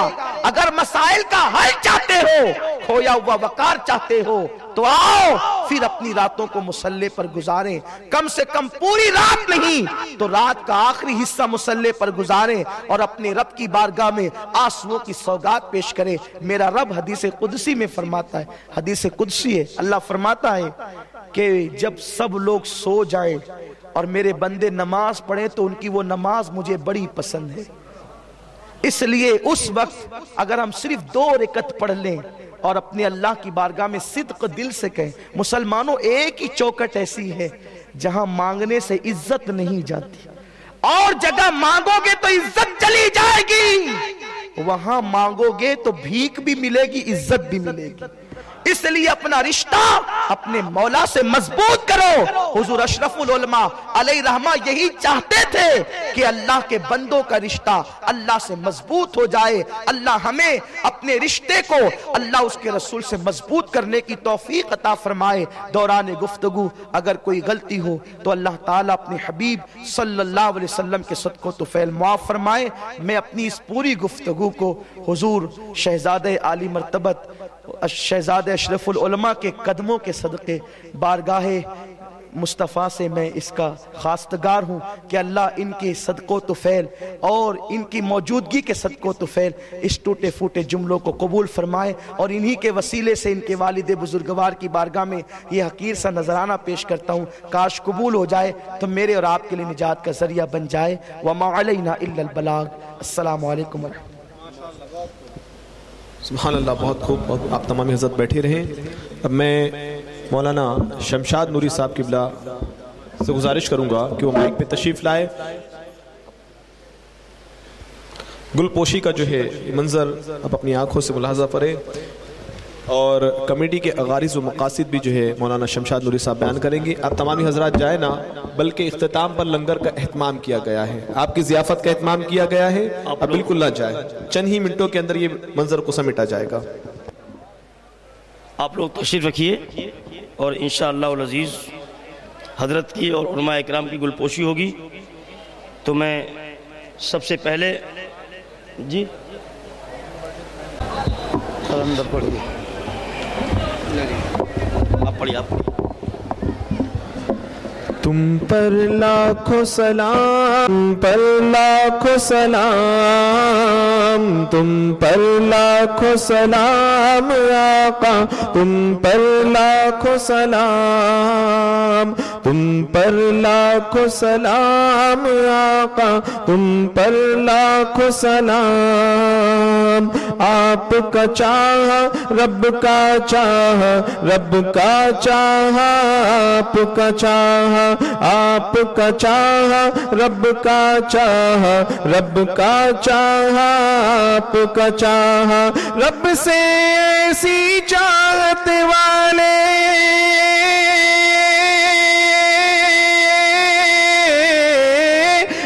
اگر مسائل کا حل چاہتے ہو، کھویا ہوا وقار چاہتے ہو، تو آؤ پھر اپنی راتوں کو مصلی پر گزاریں، کم سے کم پوری رات نہیں تو رات کا آخری حصہ مصلی پر گزاریں اور اپنے رب کی بارگاہ میں آنسوؤں کی سوگات پیش کریں۔ میرا رب حدیث قدسی میں فرماتا ہے، حدیث قدسی ہے، اللہ فرماتا ہے کہ جب سب لوگ سو جائیں اور میرے بندے نماز پڑھیں تو ان کی وہ نماز مجھے بڑی پسند ہے۔ اس لیے اس وقت اگر ہم صرف 2 رکعت پڑھ لیں اور اپنے اللہ کی بارگاہ میں صدق دل سے کہیں، مسلمانوں ایک ہی چوکٹ ایسی ہے جہاں مانگنے سے عزت نہیں جاتی، اور جگہ مانگو گے تو عزت چلی جائے گی، وہاں مانگو گے تو بھیک بھی ملے گی، عزت بھی ملے گی۔ اس لیے اپنا رشتہ اپنے مولا سے مضبوط کرو۔ حضور اشرف العلماء علیہ رحمہ یہی چاہتے تھے کہ اللہ کے بندوں کا رشتہ اللہ سے مضبوط ہو جائے۔ اللہ ہمیں اپنے رشتے کو اللہ اس کے رسول سے مضبوط کرنے کی توفیق عطا فرمائے۔ دوران گفتگو اگر کوئی غلطی ہو تو اللہ تعالیٰ اپنے حبیب صلی اللہ علیہ وسلم کے صدقہ و طفیل معاف فرمائے۔ میں اپنی اس پوری گفتگو کو حضور شہزادہ عالی مرتبت شہزادہ اشرف العلماء کے قدموں کے صدقے بارگاہ مصطفیٰ سے میں اس کا خواستگار ہوں کہ اللہ ان کے صدقہ و طفیل اور ان کی موجودگی کے صدقہ و طفیل اس ٹوٹے پھوٹے جملوں کو قبول فرمائے، اور انہی کے وسیلے سے ان کے والد بزرگوار کی بارگاہ میں یہ حقیر سا نذرانہ پیش کرتا ہوں، کاش قبول ہو جائے تو میرے اور آپ کے لیے نجات کا ذریعہ بن جائے۔ وَمَا عَلَيْنَا إِلَّا الْبَلَاغُ۔ السلام علیکم ورحمۃ اللہ۔ سبحان اللہ، بہت خوب۔ آپ تمام حضرت بیٹھے رہیں۔ اب میں مولانا شمشاد نوری صاحب قبلہ سے گزارش کروں گا کہ وہ مائک پہ تشریف لائے۔ گل پوشی کا جو ہے منظر آپ اپنی آنکھوں سے ملاحظہ کریں، اور کمیٹی کے غرض و مقاصد بھی جو ہے مولانا شمشاد نوری صاحب بیان کریں گے۔ آپ تمامی حضرات جائیں نا، بلکہ اختتام پر لنگر کا اہتمام کیا گیا ہے، آپ کی ضیافت کا اہتمام کیا گیا ہے، آپ بالکل نہ جائیں، چند ہی منٹوں کے اندر یہ منظر کو سمیٹا جائے گا۔ آپ لوگ تشریف رکھیے، اور انشاءاللہ العزیز حضرت کی اور علماء اکرام کی گلپوشی ہوگی۔ تو میں سب سے پہلے جی اندر پڑھیے، آپ پڑھیے، آپ پڑھیے۔ تم پر لاکھوں سلام، پر لاکھوں سلام، تم پر لاکھوں سلام آقا، تم پر لاکھوں سلام، تم پر لاکھوں سلام آقا، تم پر لاکھوں سلام۔ آپ کا چاہا رب کا چاہا، رب کا چاہا آپ کا چاہا، آپ کا چاہا رب کا چاہا، رب کا چاہا آپ کا چاہا۔ رب سے ایسی چاہت والے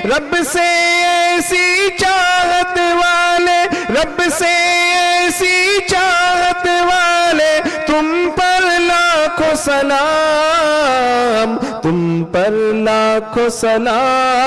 رب سے ایسی چاہت والے، رب سے ایسی چاہت والے، تم پر لاکھوں سلام، تم پر لاکھوں سلام